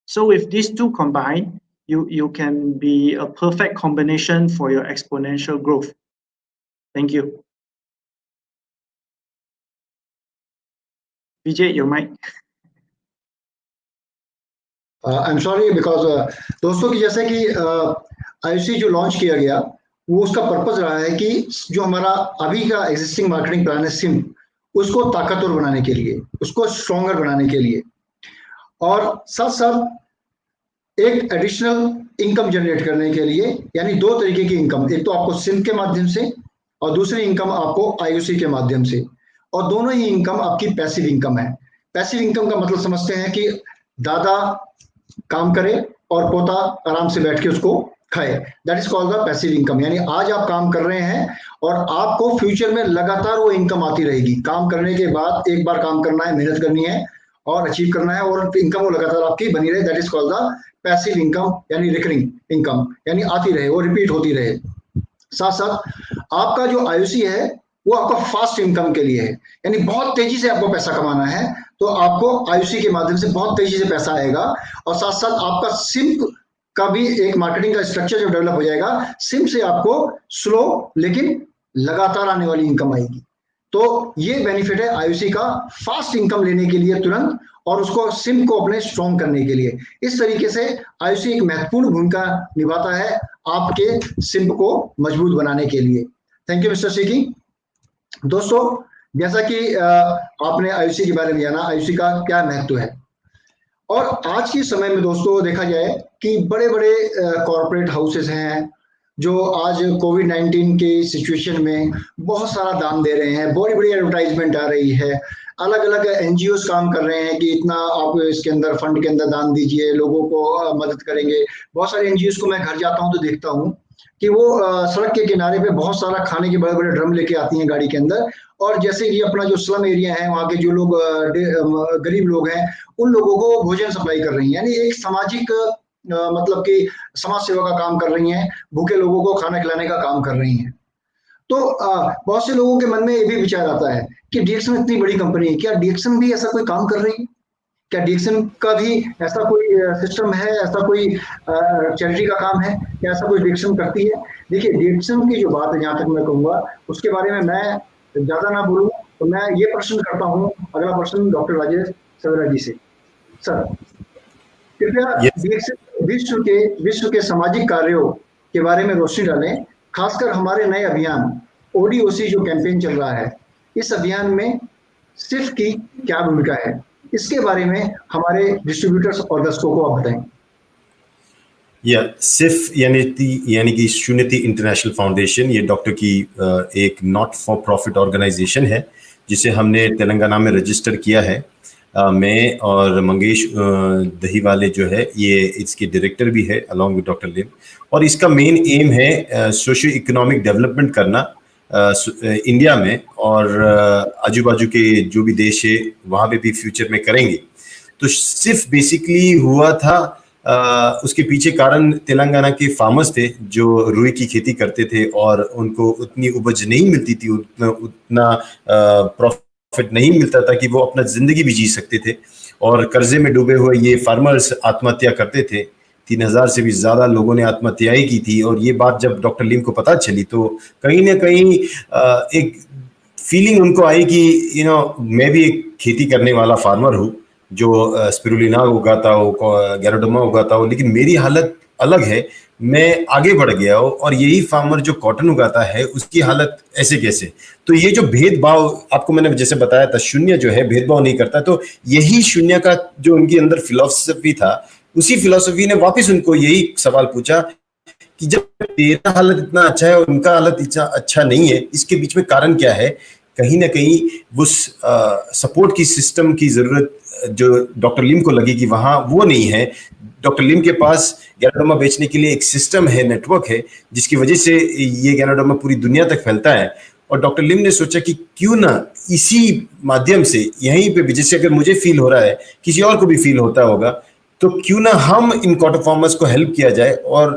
So with these two combined, you can be a perfect combination for your exponential growth. Thank you. Vijay, your mic. I'm sorry because दोस्तों की जैसे कि IOC जो launch किया गया वो उसका purpose रहा है कि जो हमारा अभी का एग्जिस्टिंग मार्केटिंग प्लान है सिम्प, उसको ताकतवर बनाने के लिए, उसको स्ट्रॉन्गर बनाने के लिए, और साथ साथ एक एडिशनल इनकम जनरेट करने के लिए, यानी दो तरीके की इनकम, एक तो आपको सिम्प के माध्यम से और दूसरी इनकम आपको IOC के माध्यम से, और दोनों ही इनकम आपकी पैसिव इनकम है। पैसिव इनकम का मतलब समझते हैं कि दादा काम करे और पोता आराम से बैठ के उसको खाए, that is called the passive income. यानी आज आप काम कर रहे हैं और आपको फ्यूचर में लगातार वो इनकम आती रहेगी। काम करने के बाद एक बार काम करना है, मेहनत करनी है और अचीव करना है, और इनकम वो लगातार आपकी बनी रहे, that is called the passive income, यानी रिकरिंग इनकम, यानी आती रहे, वो रिपीट होती रहे। साथ साथ आपका जो IOC है वो आपका फास्ट इनकम के लिए है, यानी बहुत तेजी से आपको पैसा कमाना है तो आपको IOC के माध्यम से बहुत तेजी से पैसा आएगा। और साथ साथ आपका सिम्प का भी एक मार्केटिंग का स्ट्रक्चर जब डेवलप हो जाएगा, सिम्प से आपको स्लो लेकिन लगातार आने वाली इनकम आएगी। तो ये बेनिफिट है IOC का फास्ट इनकम लेने के लिए तुरंत, और उसको सिम्प को अपने स्ट्रॉन्ग करने के लिए। इस तरीके से IOC एक महत्वपूर्ण भूमिका निभाता है आपके सिम्प को मजबूत बनाने के लिए। थैंक यू मिस्टर सिकी। दोस्तों, जैसा कि आपने IOC के बारे में जाना, IOC का क्या महत्व है, और आज के समय में दोस्तों देखा जाए कि बड़े बड़े कॉर्पोरेट हाउसेस हैं जो आज कोविड-19 के सिचुएशन में बहुत सारा दान दे रहे हैं, बड़ी बड़ी एडवर्टाइजमेंट आ रही है, अलग अलग NGOs काम कर रहे हैं कि इतना आप इसके अंदर फंड के अंदर दान दीजिए, लोगों को मदद करेंगे। बहुत सारे NGOs को मैं घर जाता हूं तो देखता हूं कि वो सड़क के किनारे पे बहुत सारा खाने के बड़े बड़े ड्रम लेके आती हैं गाड़ी के अंदर, और जैसे कि अपना जो स्लम एरिया है वहाँ के जो लोग गरीब लोग हैं उन लोगों को भोजन सप्लाई कर रही हैं, यानी एक सामाजिक मतलब कि समाज सेवा का काम कर रही हैं, भूखे लोगों को खाना खिलाने का काम कर रही हैं। तो बहुत से लोगों के मन में ये भी विचार आता है कि DXN इतनी बड़ी कंपनी है, क्या DXN भी ऐसा कोई काम कर रही है? क्या DXN का भी ऐसा कोई सिस्टम है, ऐसा कोई चैरिटी का काम है, क्या ऐसा कोई DXN करती है? देखिए, DXN की जो बात है, जहाँ तक मैं कहूँगा उसके बारे में मैं ज्यादा ना बोलूँ तो मैं ये प्रश्न करता हूँ, अगला प्रश्न डॉक्टर राजेश सवेरा जी से। सर, कृपया DXN विश्व के सामाजिक कार्यों के बारे में रोशनी डालें, खासकर हमारे नए अभियान ODOC जो कैंपेन चल रहा है, इस अभियान में सिर्फ की क्या भूमिका है, इसके बारे में हमारे डिस्ट्रीब्यूटर्स और दर्शकों को आप बताएं। सिर्फ यानी कि शून्यति इंटरनेशनल फाउंडेशन, ये डॉक्टर की एक नॉट फॉर प्रॉफिट ऑर्गेनाइजेशन है जिसे हमने तेलंगाना में रजिस्टर किया है। मैं और मंगेश दहीवाले जो है ये इसके डायरेक्टर भी है अलॉन्ग विद डॉक्टर लिम, और इसका मेन एम है सोशियो इकोनॉमिक डेवलपमेंट करना इंडिया में और आजू बाजू के जो भी देश है वहां पे भी फ्यूचर में करेंगे। तो सिर्फ बेसिकली हुआ था उसके पीछे कारण तेलंगाना के फार्मर्स थे जो रुई की खेती करते थे और उनको उतनी उपज नहीं मिलती थी, उतना प्रॉफिट नहीं मिलता था कि वो अपना जिंदगी भी जी सकते थे, और कर्जे में डूबे हुए ये फार्मर्स आत्महत्या करते थे। 3000 से भी ज्यादा लोगों ने आत्महत्याएं की थी। और ये बात जब डॉक्टर लिम को पता चली तो कहीं ना कहीं एक फीलिंग उनको आई कि मैं भी एक खेती करने वाला फार्मर हूँ जो स्पिरुलिना उगाता हो, गैनोडर्मा उगाता हो, लेकिन मेरी हालत अलग है, मैं आगे बढ़ गया हूँ और यही फार्मर जो कॉटन उगाता है उसकी हालत ऐसे कैसे। तो ये जो भेदभाव आपको मैंने जैसे बताया था, शून्य जो है भेदभाव नहीं करता, तो यही शून्य का जो उनके अंदर फिलॉसफी था, उसी फिलॉसफी ने वापस उनको यही सवाल पूछा कि जब तेरा हालत इतना अच्छा है और उनका हालत इतना अच्छा नहीं है, इसके बीच में कारण क्या है। कहीं ना कहीं उस सपोर्ट की सिस्टम की जरूरत जो डॉक्टर लिम को लगी कि वहां वो नहीं है। डॉक्टर लिम के पास गैनोडर्मा बेचने के लिए एक सिस्टम है, नेटवर्क है, जिसकी वजह से ये गैनोडर्मा पूरी दुनिया तक फैलता है। और डॉक्टर लिम ने सोचा कि क्यों ना इसी माध्यम से यहीं पे भी, जैसे अगर मुझे फील हो रहा है किसी और को भी फील होता होगा, तो क्यों ना हम इन कॉटन फार्मर्स को हेल्प किया जाए और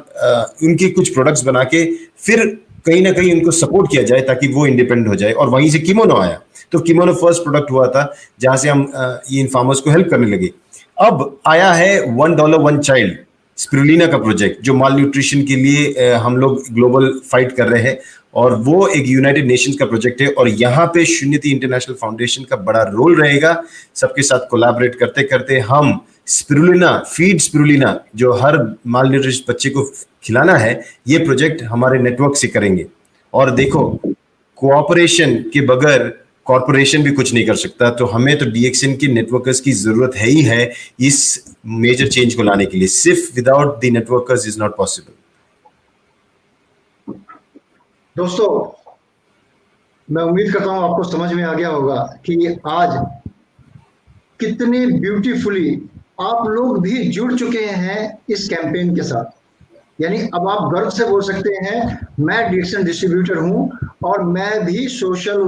उनके कुछ प्रोडक्ट्स बना के फिर कहीं ना कहीं उनको सपोर्ट किया जाए ताकि वो इंडिपेंडेंट हो जाए। और वहीं से किमोनो आया, तो किमोनो फर्स्ट प्रोडक्ट हुआ था जहां से हम इन फार्मर्स को हेल्प करने लगे। अब आया है $1 1 चाइल्ड स्पिरुलिना का प्रोजेक्ट, जो माल न्यूट्रिशन के लिए हम लोग ग्लोबल फाइट कर रहे हैं, और वो एक यूनाइटेड नेशंस का प्रोजेक्ट है। और यहाँ पे शून्यति इंटरनेशनल फाउंडेशन का बड़ा रोल रहेगा। सबके साथ कोलैबोरेट करते करते हम स्पिरुलिना, फीड स्पिरुलिना, जो हर माल न्यूट्रिशन बच्चे को खिलाना है, ये प्रोजेक्ट हमारे नेटवर्क से करेंगे। और देखो, कोऑपरेशन के बगैर कॉर्पोरेशन भी कुछ नहीं कर सकता, तो हमें तो डीएक्सएन के नेटवर्कर्स की जरूरत है ही है इस मेजर चेंज को लाने के लिए। सिर्फ without the networkers is not possible. दोस्तों, मैं उम्मीद करता हूं आपको समझ में आ गया होगा कि आज कितने ब्यूटीफुली आप लोग भी जुड़ चुके हैं इस कैंपेन के साथ। यानी अब आप गर्व से बोल सकते हैं, मैं डीएक्सएन डिस्ट्रीब्यूटर हूं और मैं भी सोशल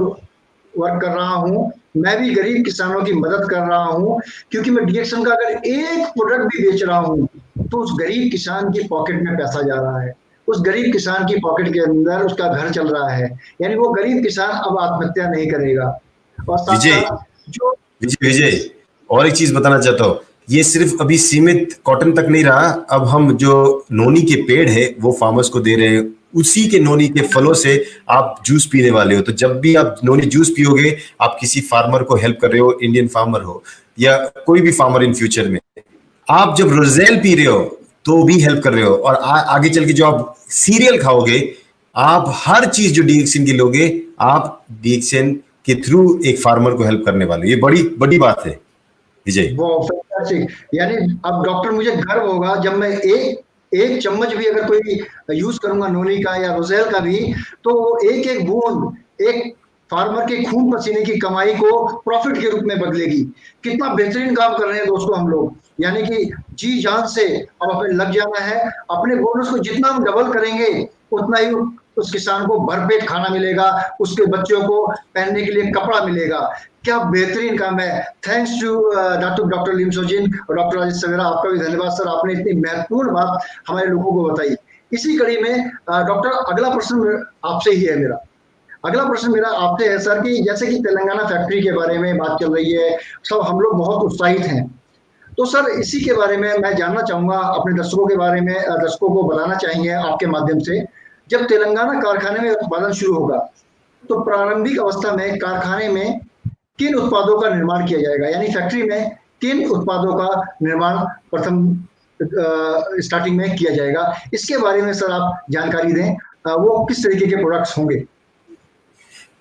वर्क कर रहा हूं, मैं भी गरीब किसानों की मदद कर रहा हूं, क्योंकि मैं डीएक्सएन का अगर एक प्रोडक्ट भी बेच रहा हूं तो उस गरीब किसान की पॉकेट में पैसा जा रहा है, उस गरीब किसान की पॉकेट के अंदर उसका घर चल रहा है। यानी वो गरीब किसान अब आत्महत्या नहीं करेगा। और विजय और एक चीज बताना चाहता हूँ, ये सिर्फ अभी सीमित कॉटन तक नहीं रहा, अब हम जो नोनी के पेड़ है वो फार्मर्स को दे रहे हैं, उसी के नोनी के फलों से आप जूस पीने वाले हो। तो जब भी आप नोनी जूस पियोगे, आप किसी फार्मर को हेल्प कर रहे हो, इंडियन फार्मर हो या कोई भी फार्मर इन फ्यूचर में। आप जब रोजेल पी रहे हो तो भी हेल्प कर रहे हो, और आगे चल के जो आप सीरियल खाओगे, आप हर चीज जो डीएक्सएन की लोगे, आप डीएक्सएन के थ्रू एक फार्मर को हेल्प करने वाले। ये बड़ी बड़ी बात है विजय। वो फैंटास्टिक। यानी अब डॉक्टर, मुझे गर्व होगा जब मैं एक चम्मच भी अगर कोई यूज करूंगा नोनी का या रोजेल का भी, तो एक एक बूंद एक फार्मर के खून पसीने की कमाई को प्रॉफिट के रूप में बदलेगी। कितना बेहतरीन काम कर रहे हैं दोस्तों हम लोग। यानी कि जी जान से अब अपने लग जाना है, अपने बोनस को जितना हम डबल करेंगे उतना ही उस किसान को भरपेट खाना मिलेगा, उसके बच्चों को पहनने के लिए कपड़ा मिलेगा। क्या बेहतरीन काम है। Thanks to doctor Lim Sojin और डॉक्टर राजेश सवेरा, आपका भी धन्यवाद सर, आपने इतनी महत्वपूर्ण बात हमारे लोगों को बताई। इसी कड़ी में डॉक्टर, अगला प्रश्न आपसे ही है मेरा। अगला प्रश्न मेरा आपसे है सर कि जैसे कि तेलंगाना फैक्ट्री के बारे में बात चल रही है, सब हम लोग बहुत उत्साहित हैं, तो सर इसी के बारे में मैं जानना चाहूंगा, अपने दर्शकों के बारे में, दर्शकों को बताना चाहेंगे आपके माध्यम से, जब तेलंगाना कारखाने में उत्पादन शुरू होगा तो प्रारंभिक अवस्था में कारखाने में किन उत्पादों का निर्माण किया जाएगा, यानी फैक्ट्री में किन उत्पादों का निर्माण प्रथम स्टार्टिंग में किया जाएगा, इसके बारे में सर आप जानकारी दें। वो किस तरीके के प्रोडक्ट्स होंगे?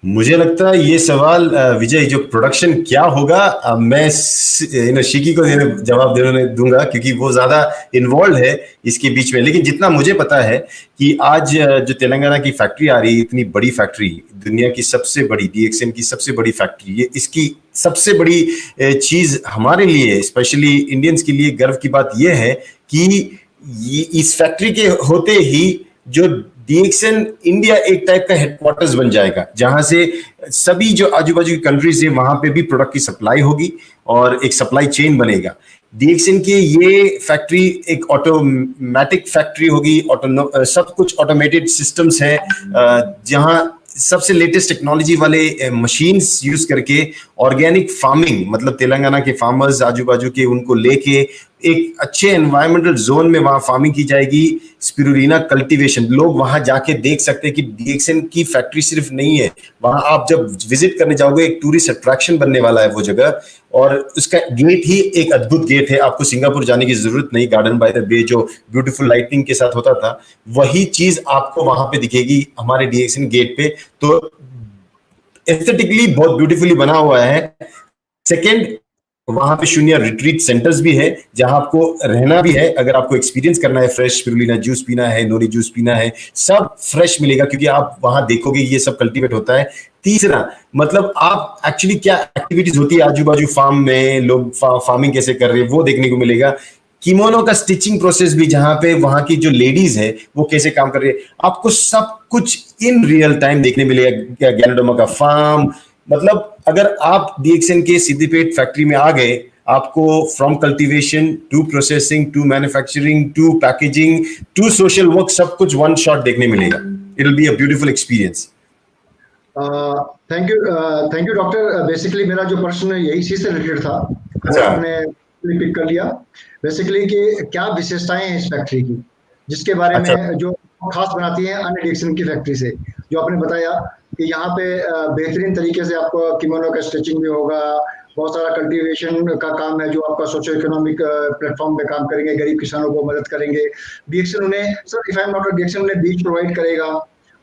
मुझे लगता है ये सवाल विजय, जो प्रोडक्शन क्या होगा, मैं शिकी को जवाब देने दूंगा क्योंकि वो ज्यादा इन्वॉल्व है इसके बीच में। लेकिन जितना मुझे पता है कि आज जो तेलंगाना की फैक्ट्री आ रही है, इतनी बड़ी फैक्ट्री, दुनिया की सबसे बड़ी, डीएक्सएन की सबसे बड़ी फैक्ट्री, ये इसकी सबसे बड़ी चीज हमारे लिए, स्पेशली इंडियंस के लिए गर्व की बात यह है कि इस फैक्ट्री के होते ही जो डीएक्सन इंडिया एक टाइप का हेडक्वार्टर्स बन जाएगा, जहां से सभी जो आजू बाजू की कंट्रीज है वहां पे भी प्रोडक्ट की सप्लाई होगी और एक सप्लाई चेन बनेगा। डीएक्सन की ये फैक्ट्री एक ऑटोमेटिक फैक्ट्री होगी, सब कुछ ऑटोमेटेड सिस्टम्स है, जहां सबसे लेटेस्ट टेक्नोलॉजी वाले मशीन्स यूज करके ऑर्गेनिक फार्मिंग, मतलब तेलंगाना के फार्मर्स आजू बाजू के, उनको लेके एक अच्छे एनवायरमेंटल जोन में वहां फार्मिंग की जाएगी। स्पिरुलिना कल्टीवेशन, लोग वहां जाके देख सकते हैं कि डीएक्सन की फैक्ट्री सिर्फ नहीं है, वहां आप जब विजिट करने जाओगे एक टूरिस्ट अट्रैक्शन बनने वाला है वो जगह। और उसका गेट ही एक अद्भुत गेट है, आपको सिंगापुर जाने की जरूरत नहीं। गार्डन बाय द बे जो ब्यूटीफुल लाइटिंग के साथ होता था, वही चीज आपको वहां पे दिखेगी हमारे डीएक्सन गेट पे। तो एस्थेटिकली बहुत ब्यूटीफुली बना हुआ है। सेकेंड, वहां पे शून्य रिट्रीट सेंटर्स भी है, जहां आपको रहना भी है। अगर आपको एक्सपीरियंस करना है, फ्रेश स्पिरुलिना जूस पीना है, नोरी जूस पीना है, सब फ्रेश मिलेगा, क्योंकि आप वहां देखोगे ये सब कल्टीवेट होता है। तीसरा, मतलब आप एक्चुअली क्या एक्टिविटीज होती है आजू बाजू फार्म में, लोग फार्मिंग कैसे कर रहे हैं वो देखने को मिलेगा। किमोनो का स्टिचिंग प्रोसेस भी, जहां पे वहां की जो लेडीज है वो कैसे काम कर रही है, आपको सब कुछ इन रियल टाइम देखने मिलेगा। गैनोडर्मा का फार्म, मतलब अगर आप डीएक्सन के सिद्दीपेट फैक्ट्री में आ गए, आपको from cultivation to processing to manufacturing to packaging to social work, सब कुछ वन शॉट देखने मिलेगा। It will be a beautiful experience. Thank you doctor. Basically मेरा जो प्रश्न है यही चीज से रिलेटेड था, अच्छा। आपने पिक कर लिया। बेसिकली कि क्या विशेषताएं हैं इस फैक्ट्री की, जिसके बारे अच्छा। में जो खास बनाती है अन्य डीएक्सन की फैक्ट्री से, जो आपने बताया कि यहाँ पे बेहतरीन तरीके से आपको किमोनो का स्टिचिंग भी होगा, बहुत सारा कल्टीवेशन का काम है जो आपका सोशो इकोनॉमिक प्लेटफॉर्म पे काम करेंगे, गरीब किसानों को मदद करेंगे। डीएक्सन उन्हें, sir if I am not, डीएक्सन उन्हें बीज प्रोवाइड करेगा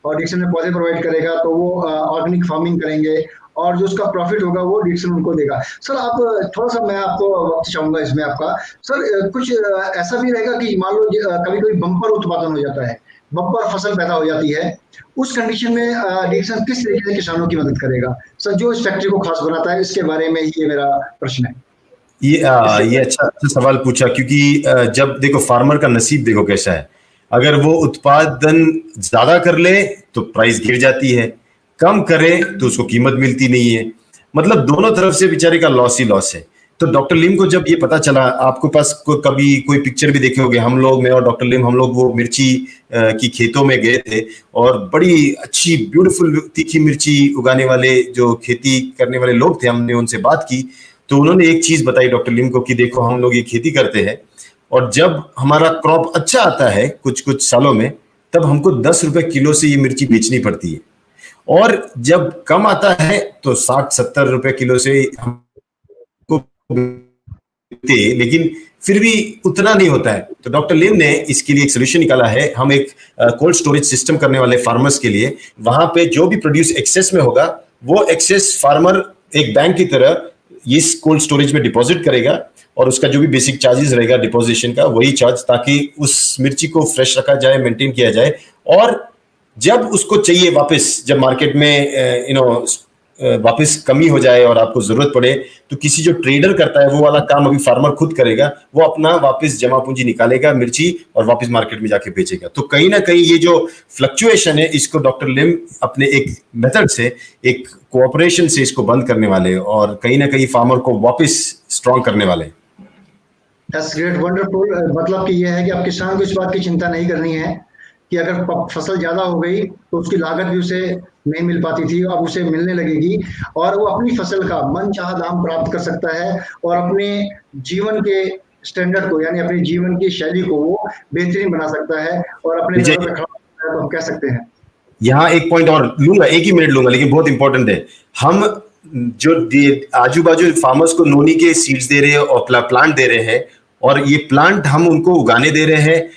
और डीएक्सन में पौधे प्रोवाइड करेगा, तो वो ऑर्गेनिक फार्मिंग करेंगे और जो उसका प्रॉफिट होगा वो डीएक्सन उनको देगा। सर आप थोड़ा सा, मैं आपको वक्त चाहूंगा इसमें आपका। सर कुछ ऐसा भी रहेगा कि मान लो कभी कभी बम्पर उत्पादन हो जाता है, बम्पर फसल पैदा हो जाती है, उस कंडीशन में डीएक्सन किस तरीके से किसानों की मदद करेगा? सर जो इस फैक्ट्री को खास बनाता है, इसके बारे में ये मेरा प्रश्न है। ये अच्छा सवाल पूछा, क्योंकि जब देखो फार्मर का नसीब देखो कैसा है। अगर वो उत्पादन ज्यादा कर ले तो प्राइस गिर जाती है, कम करे तो उसको कीमत मिलती नहीं है, मतलब दोनों तरफ से बेचारे का लॉस ही लॉस है। तो डॉक्टर लिम को जब ये पता चला, आपके पास कभी कोई पिक्चर भी देखे होंगे, हम लोग, मैं और डॉक्टर लिम, हम लोग वो मिर्ची की खेतों में गए थे और बड़ी अच्छी ब्यूटीफुल तीखी मिर्ची उगाने वाले जो खेती करने वाले लोग थे, हमने उनसे बात की तो उन्होंने एक चीज बताई डॉक्टर लिम को कि देखो हम लोग ये खेती करते हैं और जब हमारा क्रॉप अच्छा आता है कुछ कुछ सालों में, तब हमको 10 रुपए किलो से ये मिर्ची बेचनी पड़ती है, और जब कम आता है तो 60-70 रुपए किलो से हमको, लेकिन फिर भी उतना नहीं होता है। तो डॉक्टर लिम ने इसके लिए एक सोल्यूशन निकाला है। हम एक कोल्ड स्टोरेज सिस्टम करने वाले फार्मर्स के लिए, वहां पे जो भी प्रोड्यूस एक्सेस में होगा वो एक्सेस फार्मर एक बैंक की तरह इस कोल्ड स्टोरेज में डिपॉजिट करेगा और उसका जो भी बेसिक चार्जेस रहेगा डिपॉजिशन का, वही चार्ज, ताकि उस मिर्ची को फ्रेश रखा जाए, मेंटेन किया जाए। और जब उसको चाहिए वापस, जब मार्केट में वापस कमी हो जाए और आपको जरूरत पड़े, तो किसी जो ट्रेडर करता है वो वाला काम अभी फार्मर खुद करेगा, वो अपना वापस जमा पूंजी निकालेगा मिर्ची और वापस मार्केट में जाके बेचेगा। तो कहीं ना कहीं ये जो फ्लक्चुएशन है, इसको डॉक्टर लिम अपने एक मेथड से, एक कोऑपरेशन से इसको बंद करने वाले और कहीं ना कहीं फार्मर को वापस स्ट्रॉन्ग करने वाले। That's great, wonderful। मतलब कि ये है कि अब किसान को इस बात की चिंता नहीं करनी है कि अगर फसल ज्यादा हो गई तो उसकी लागत भी उसे नहीं मिल पाती थी, अब उसे मिलने लगेगी और वो अपनी फसल का मनचाहा दाम प्राप्त कर सकता है और अपने जीवन के स्टैंडर्ड को, यानी अपने जीवन की शैली को वो बेहतरीन बना सकता है और अपने पैरों पे खड़ा होता है, तो हम कह सकते हैं। यहाँ एक पॉइंट और लूंगा, एक ही मिनट लूंगा, लेकिन बहुत इंपॉर्टेंट है। हम जो आजू बाजू फार्मर्स को नोनी के सीड्स दे रहे हैं और प्लांट दे रहे हैं, और ये प्लांट हम उनको उगाने दे रहे हैं,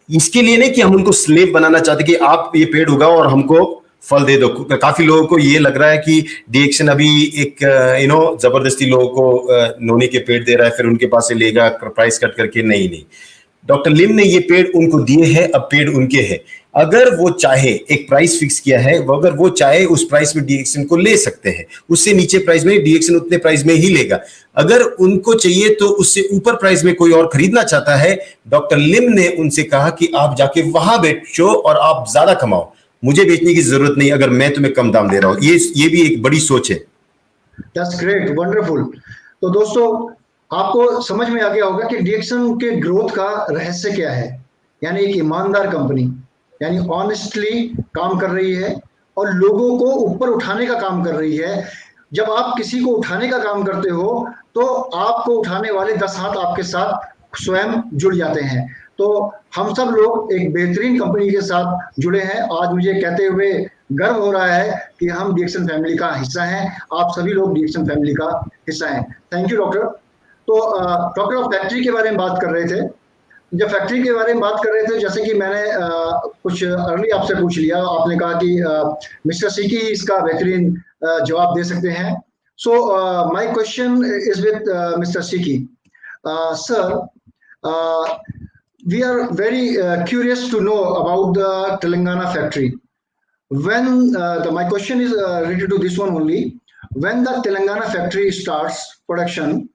इसके लिए नहीं कि हम उनको स्लेव बनाना चाहते कि आप ये पेड़ उगाओ और हमको फल दे दो। काफी लोगों को ये लग रहा है कि डीएक्सन अभी एक जबरदस्ती लोगों को नोनी के पेड़ दे रहा है, फिर उनके पास से लेगा प्राइस कट करके। नहीं, डॉक्टर लिम ने ये पेड़ उनको दिए हैं, अब पेड़ उनके हैं। अगर वो चाहे, एक प्राइस फिक्स किया है, वो अगर वो चाहे उस प्राइस में डीएक्सन को ले सकते हैं, उससे नीचे प्राइस में डीएक्सन उतने प्राइस में ही लेगा। अगर उनको चाहिए तो उससे ऊपर प्राइस में कोई और खरीदना चाहता है, डॉक्टर लिम ने उनसे कहा कि आप जाके वहां बेचो और आप ज्यादा कमाओ, मुझे बेचने की जरूरत नहीं अगर मैं तुम्हें कम दाम दे रहा हूं। ये भी एक बड़ी सोच है। That's great, wonderful. तो दोस्तों आपको समझ में आ गया होगा कि डीएक्सन के ग्रोथ का रहस्य क्या है। यानी एक ईमानदार कंपनी, यानी ऑनेस्टली काम कर रही है और लोगों को ऊपर उठाने का काम कर रही है। जब आप किसी को उठाने का काम करते हो तो आपको उठाने वाले 10 हाथ आपके साथ स्वयं जुड़ जाते हैं। तो हम सब लोग एक बेहतरीन कंपनी के साथ जुड़े हैं। आज मुझे कहते हुए गर्व हो रहा है कि हम डीएक्सन फैमिली का हिस्सा हैं। आप सभी लोग डीएक्सन फैमिली का हिस्सा हैं। Thank you doctor. तो डॉक्टर आप फैक्ट्री के बारे में बात कर रहे थे। जब फैक्ट्री के बारे में बात कर रहे थे, जैसे कि मैंने कुछ अर्ली आपसे पूछ लिया, आपने कहा कि मिस्टर सिकी इसका बेहतरीन जवाब दे सकते हैं। So my question is with mister Sikki. Sir, we are very curious to know about the Telangana factory. When my question is related to this one only. When the Telangana factory starts production,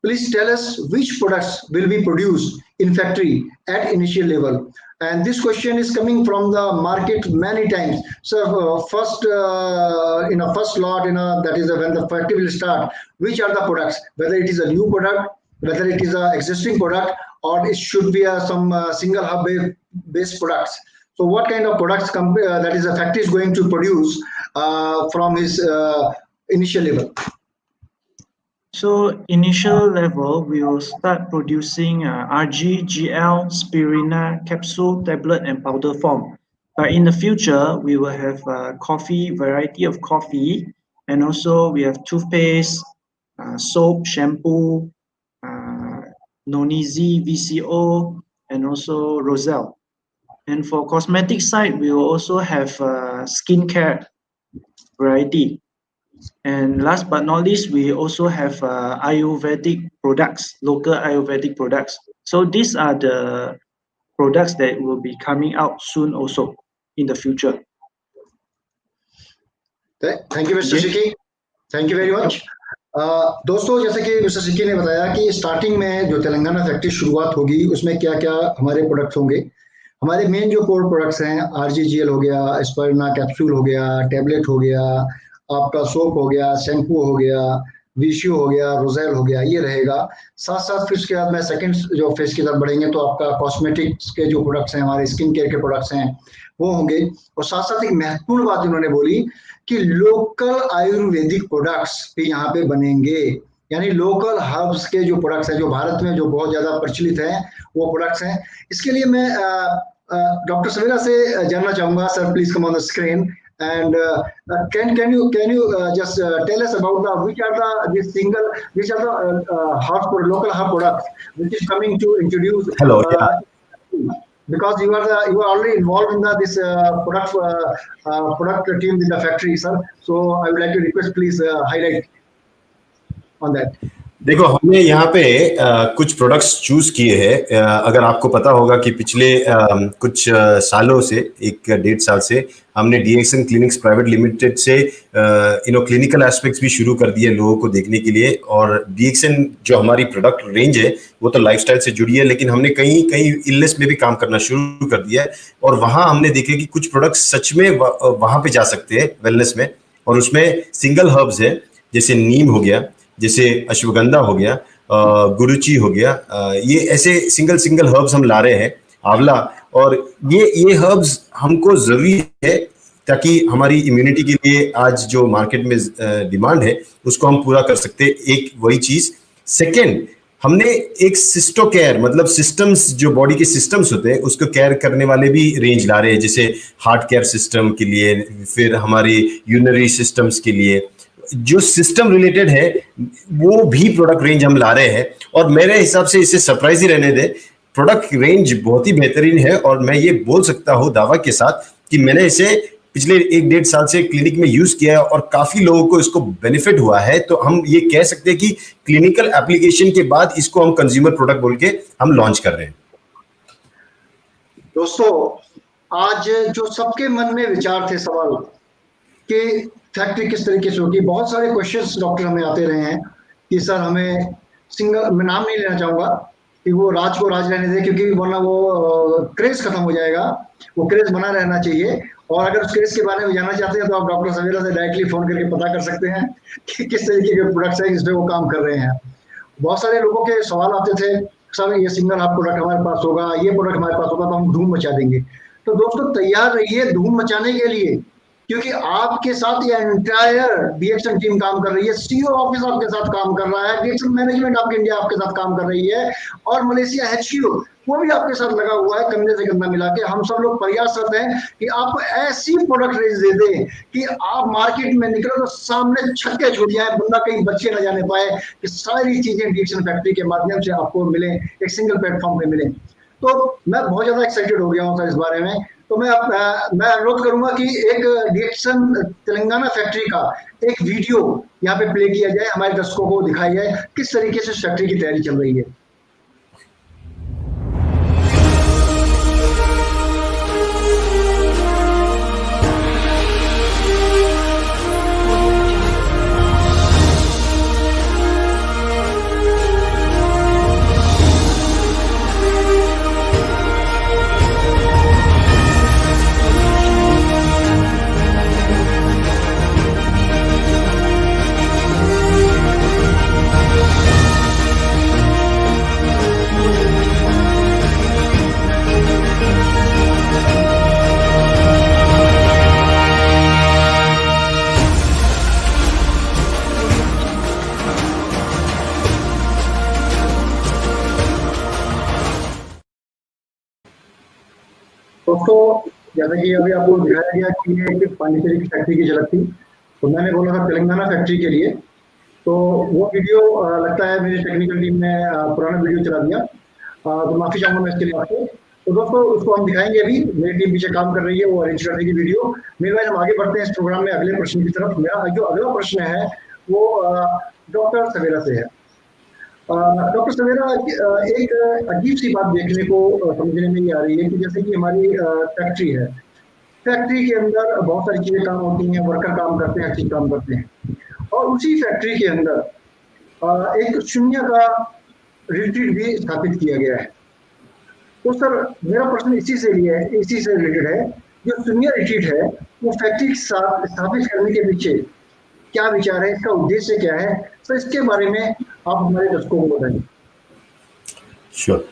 please tell us which products will be produced in factory at initial level. And this question is coming from the market many times. So first, in a first lot, that is when the factory will start, which are the products, whether it is a new product, whether it is an existing product, or it should be some single hub based products. So what kind of products that is a factory is going to produce from his initial level? So initial level, we will start producing RG, GL, Spirina, capsule, tablet, and powder form. But in the future, we will have coffee, variety of coffee, and also we have toothpaste, soap, shampoo, Nonizi, VCO, and also Roselle. And for cosmetic side, we will also have skincare variety. And last but not least, we also have Ayurvedic products, local Ayurvedic products. So these are the products that will be coming out soon also in the future. Thank you, Mr. Sikki. Thank you very much. दोस्तों, जैसे कि mister सिक्की ने बताया कि starting में जो Telangana factory शुरुआत होगी उसमें क्या क्या हमारे प्रोडक्ट्स होंगे। हमारे मेन जो कोर प्रोडक्ट्स हैं, आरजीजीएल हो गया, स्पाइरना कैप्सूल हो गया, टैबलेट हो गया, आपका सोप हो गया, शैम्पू हो गया, वीशियो हो गया, रोजेल हो गया, ये रहेगा। साथ साथ फिर उसके बाद में सेकंड जो फेज की तरफ बढ़ेंगे तो आपका कॉस्मेटिक्स के जो प्रोडक्ट्स हैं, हमारे स्किन केयर के प्रोडक्ट्स हैं, वो होंगे। और साथ साथ एक महत्वपूर्ण बात उन्होंने बोली कि लोकल आयुर्वेदिक प्रोडक्ट्स भी यहाँ पे बनेंगे। यानी लोकल हर्ब्स के जो प्रोडक्ट्स हैं, जो भारत में जो बहुत ज्यादा प्रचलित हैं, वो प्रोडक्ट्स हैं। इसके लिए मैं डॉक्टर सवेरा से जानना चाहूंगा। Sir, please come on the screen and can you just tell us about which are the local herb products which is coming to introduce? Hello. Because you are already involved in this product team in the factory, sir. So I would like to request, please highlight on that. देखो, हमने यहाँ पे कुछ products choose किए हैं। अगर आपको पता होगा कि पिछले कुछ सालों से, 1-1.5 साल से हमने डीएक्सन क्लिनिक्स प्राइवेट लिमिटेड से क्लिनिकल एस्पेक्ट्स भी शुरू कर दिए लोगों को देखने के लिए। और डीएक्सन जो हमारी प्रोडक्ट रेंज है वो तो लाइफस्टाइल से जुड़ी है, लेकिन हमने कहीं इलनेस में भी काम करना शुरू कर दिया है। और वहाँ हमने देखे कि कुछ प्रोडक्ट्स सच में वहाँ पे जा सकते हैं वेलनेस में, और उसमें सिंगल हर्ब्स है, जैसे नीम हो गया, जैसे अश्वगंधा हो गया, गुरुची हो गया। ये ऐसे सिंगल हर्ब्स हम ला रहे हैं, आंवला। और ये हर्ब्स हमको जरूरी है ताकि हमारी इम्यूनिटी के लिए आज जो मार्केट में डिमांड है उसको हम पूरा कर सकते हैं। एक वही चीज। सेकेंड, हमने एक सिस्टो केयर, मतलब सिस्टम्स, जो बॉडी के सिस्टम्स होते हैं उसको केयर करने वाले भी रेंज ला रहे हैं, जैसे हार्ट केयर सिस्टम के लिए, फिर हमारी यूरिनरी सिस्टम्स के लिए जो सिस्टम रिलेटेड है वो भी प्रोडक्ट रेंज हम ला रहे हैं। और मेरे हिसाब से इसे सरप्राइज ही रहने दे, प्रोडक्ट रेंज बहुत ही बेहतरीन है। और मैं ये बोल सकता हूँ दावा के साथ कि मैंने इसे पिछले 1-1.5 साल से क्लिनिक में यूज किया है और काफी लोगों को इसको बेनिफिट हुआ है। तो हम ये कह सकते हैं कि क्लिनिकल एप्लीकेशन के बाद इसको हम कंज्यूमर प्रोडक्ट बोल के हम लॉन्च कर रहे हैं। दोस्तों, आज जो सबके मन में विचार थे, सवाल कि फैक्ट्री किस तरीके से होगी, बहुत सारे क्वेश्चंस डॉक्टर हमें आते रहे हैं कि सर हमें सिंगल, मैं नाम नहीं लेना चाहूँगा कि वो राज को राज रहने दे, क्योंकि वरना वो क्रेज खत्म हो जाएगा, वो क्रेज बना रहना चाहिए। और अगर उस क्रेज के बारे में जानना चाहते हैं तो आप डॉक्टर सवेरा से डायरेक्टली फोन करके पता कर सकते हैं कि किस तरीके के प्रोडक्ट्स हैं जिस पे वो काम कर रहे हैं। बहुत सारे लोगों के सवाल आते थे, सर ये सिंगल हाफ प्रोडक्ट हमारे पास होगा, ये प्रोडक्ट हमारे पास होगा तो हम धूम मचा देंगे। तो दोस्तों तैयार रहिए धूम मचाने के लिए, क्योंकि आपके साथ ये एंटायर डीएक्शन टीम काम कर रही है, सीईओ ऑफिस आपके साथ काम कर रहा है, डीएक्शन मैनेजमेंट आपके इंडिया आपके साथ काम कर रही है, और मलेशिया एचक्यू वो भी आपके साथ लगा हुआ है, कंधे से कंधा मिला के। हम सब लोग प्रयासरत हैं कि आपको ऐसी प्रोडक्ट रेंज दे दें कि आप मार्केट में निकलो तो सामने छक्के छूट जाए, बंदा कहीं बच्चे न जाने पाए, कि सारी चीजें डीएक्शन फैक्ट्री के माध्यम से आपको मिले, एक सिंगल प्लेटफॉर्म पे मिले। तो मैं बहुत ज्यादा एक्साइटेड हो गया हूँ सर इस बारे में। तो मैं अनुरोध करूंगा कि एक डीएक्शन तेलंगाना फैक्ट्री का एक वीडियो यहाँ पे प्ले किया जाए, हमारे दर्शकों को दिखाई जाए किस तरीके से फैक्ट्री की तैयारी चल रही है। दोस्तों जैसा कि अभी आपको दिखाया गया कि ये एक पांडिचेरी की फैक्ट्री की झलक थी, तो मैंने बोला था तेलंगाना फैक्ट्री के लिए, तो वो वीडियो लगता है मेरी टेक्निकल टीम ने पुराना वीडियो चला दिया, तो माफी चाहूंगा मैं इसके लिए आपको। तो दोस्तों उसको हम दिखाएंगे, अभी मेरी टीम पीछे काम कर रही है, वो अरेंज कर देगी वीडियो। मेरे हम आगे बढ़ते हैं इस प्रोग्राम में अगले प्रश्न की तरफ। मेरा जो अगला प्रश्न है वो डॉक्टर सवेरा से है। डॉक्टर सवेरा, एक अजीब सी बात देखने को समझने में ये आ रही है कि जैसे कि हमारी फैक्ट्री है, फैक्ट्री के अंदर बहुत सारी चीजें काम होती हैं, वर्कर काम करते हैं, हर चीज काम करते हैं, और उसी फैक्ट्री के अंदर एक शून्य का रिट्रीट भी स्थापित किया गया है। तो सर मेरा प्रश्न इसी से रिलेटेड है, जो शून्य रिट्रीट है वो फैक्ट्री के साथ स्थापित करने के पीछे क्या विचार है, इसका उद्देश्य क्या है, तो इसके बारे में आप हमारे दर्शकों को बताएं। श्योर।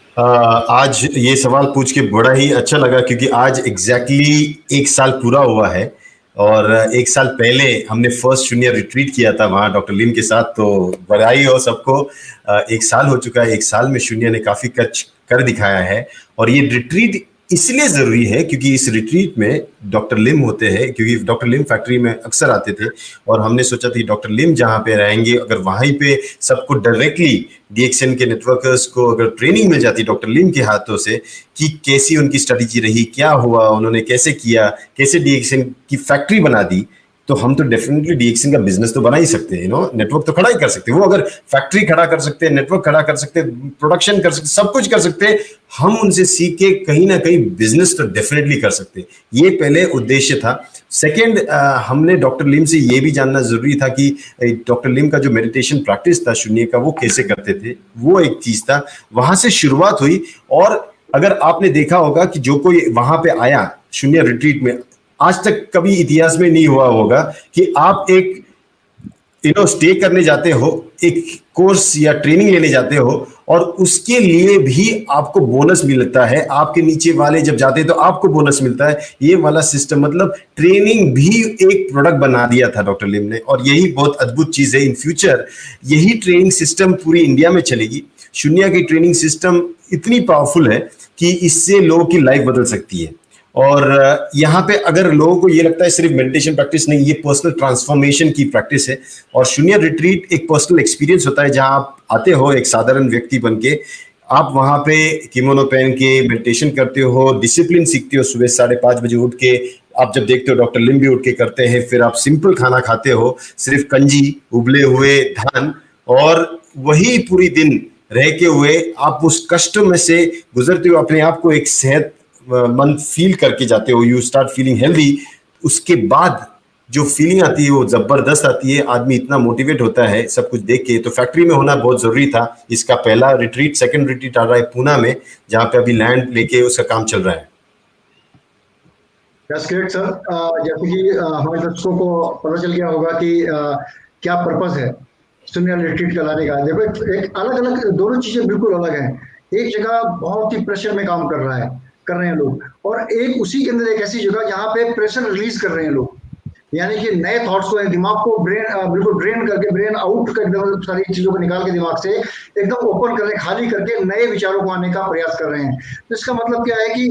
आज ये सवाल पूछ के बड़ा ही अच्छा लगा, क्योंकि आज एग्जैक्टली 1 साल पूरा हुआ है, और 1 साल पहले हमने फर्स्ट शून्य रिट्रीट किया था वहाँ डॉक्टर लिम के साथ। तो बधाई हो सबको, 1 साल हो चुका है। 1 साल में शून्य ने काफी कुछ कर दिखाया है, और ये रिट्रीट इसलिए जरूरी है क्योंकि इस रिट्रीट में डॉक्टर लिम होते हैं, क्योंकि डॉक्टर लिम फैक्ट्री में अक्सर आते थे, और हमने सोचा था डॉक्टर लिम जहाँ पे रहेंगे, अगर वहीं पे सबको डायरेक्टली डीएक्शन के नेटवर्कर्स को अगर ट्रेनिंग मिल जाती डॉक्टर लिम के हाथों से कि कैसी उनकी स्ट्रेटेजी रही, क्या हुआ, उन्होंने कैसे किया, कैसे डीएक्शन की फैक्ट्री बना दी, तो हम तो डेफिनेटली डीएक्शन का बिजनेस तो बना ही सकते हैं, नेटवर्क तो खड़ा ही कर सकते हैं। वो अगर फैक्ट्री खड़ा कर सकते हैं, नेटवर्क खड़ा कर सकते हैं, प्रोडक्शन कर सकते, सब कुछ कर सकते हैं, हम उनसे सीख के कहीं ना कहीं बिजनेस तो डेफिनेटली कर सकते हैं। ये पहले उद्देश्य था। सेकेंड, हमने डॉक्टर लिम से ये भी जानना जरूरी था कि डॉक्टर लिम का जो मेडिटेशन प्रैक्टिस था शून्य का, वो कैसे करते थे, वो एक चीज था। वहां से शुरुआत हुई, और अगर आपने देखा होगा कि जो कोई वहां पे आया शून्य रिट्रीट में, आज तक कभी इतिहास में नहीं हुआ होगा कि आप एक स्टे करने जाते हो, एक कोर्स या ट्रेनिंग लेने जाते हो, और उसके लिए भी आपको बोनस मिलता है। आपके नीचे वाले जब जाते हैं तो आपको बोनस मिलता है। ये वाला सिस्टम, मतलब ट्रेनिंग भी एक प्रोडक्ट बना दिया था डॉक्टर लिम ने, और यही बहुत अद्भुत चीज है। इन फ्यूचर यही ट्रेनिंग सिस्टम पूरी इंडिया में चलेगी। शून्य की ट्रेनिंग सिस्टम इतनी पावरफुल है कि इससे लोगों की लाइफ बदल सकती है। और यहाँ पे अगर लोगों को ये लगता है सिर्फ मेडिटेशन प्रैक्टिस नहीं, ये पर्सनल ट्रांसफॉर्मेशन की प्रैक्टिस है, और शून्य रिट्रीट एक पर्सनल एक्सपीरियंस होता है जहाँ आप आते हो एक साधारण व्यक्ति बन के, आप वहाँ पे किमोनो पहन के मेडिटेशन करते हो, डिसिप्लिन सीखते हो। सुबह 5:30 बजे उठ के आप जब देखते हो डॉक्टर लिम भी उठ के करते हैं, फिर आप सिंपल खाना खाते हो, सिर्फ कंजी, उबले हुए धान, और वही पूरी दिन रह के हुए आप उस कष्ट में से गुजरते हुए अपने आप को एक सेहत मन फील करके जाते हो, यू स्टार्ट फीलिंग हेल्दी, उसके बाद जो फीलिंग आती है वो जबरदस्त आती है, आदमी इतना मोटिवेट होता है सब कुछ देख के। तो फैक्ट्री में होना बहुत जरूरी था। इसका पहला रिट्रीट, सेकंड रिट्रीट आ रहा है पूना में, जहाँ पे अभी लैंड लेके उसका काम चल रहा है। That's great, sir. जैसे कि हमारे दर्शकों को पता चल गया होगा कि क्या पर्पस है शून्य रिट्रीट कराने का। देखो एक अलग अलग, दोनों चीजें बिल्कुल अलग हैं। एक जगह बहुत ही प्रेशर में काम कर रहे हैं लोग, और एक उसी के अंदर एक ऐसी जगह जहाँ पे प्रेशर रिलीज कर रहे हैं लोग, यानी कि नए थॉट्स को, दिमाग को बिल्कुल ड्रेन करके, ब्रेन आउट कर, एकदम सारी चीजों को निकाल के दिमाग से एकदम ओपन कर रहे हैं, खाली करके नए विचारों को आने का प्रयास कर रहे हैं। तो इसका मतलब क्या है कि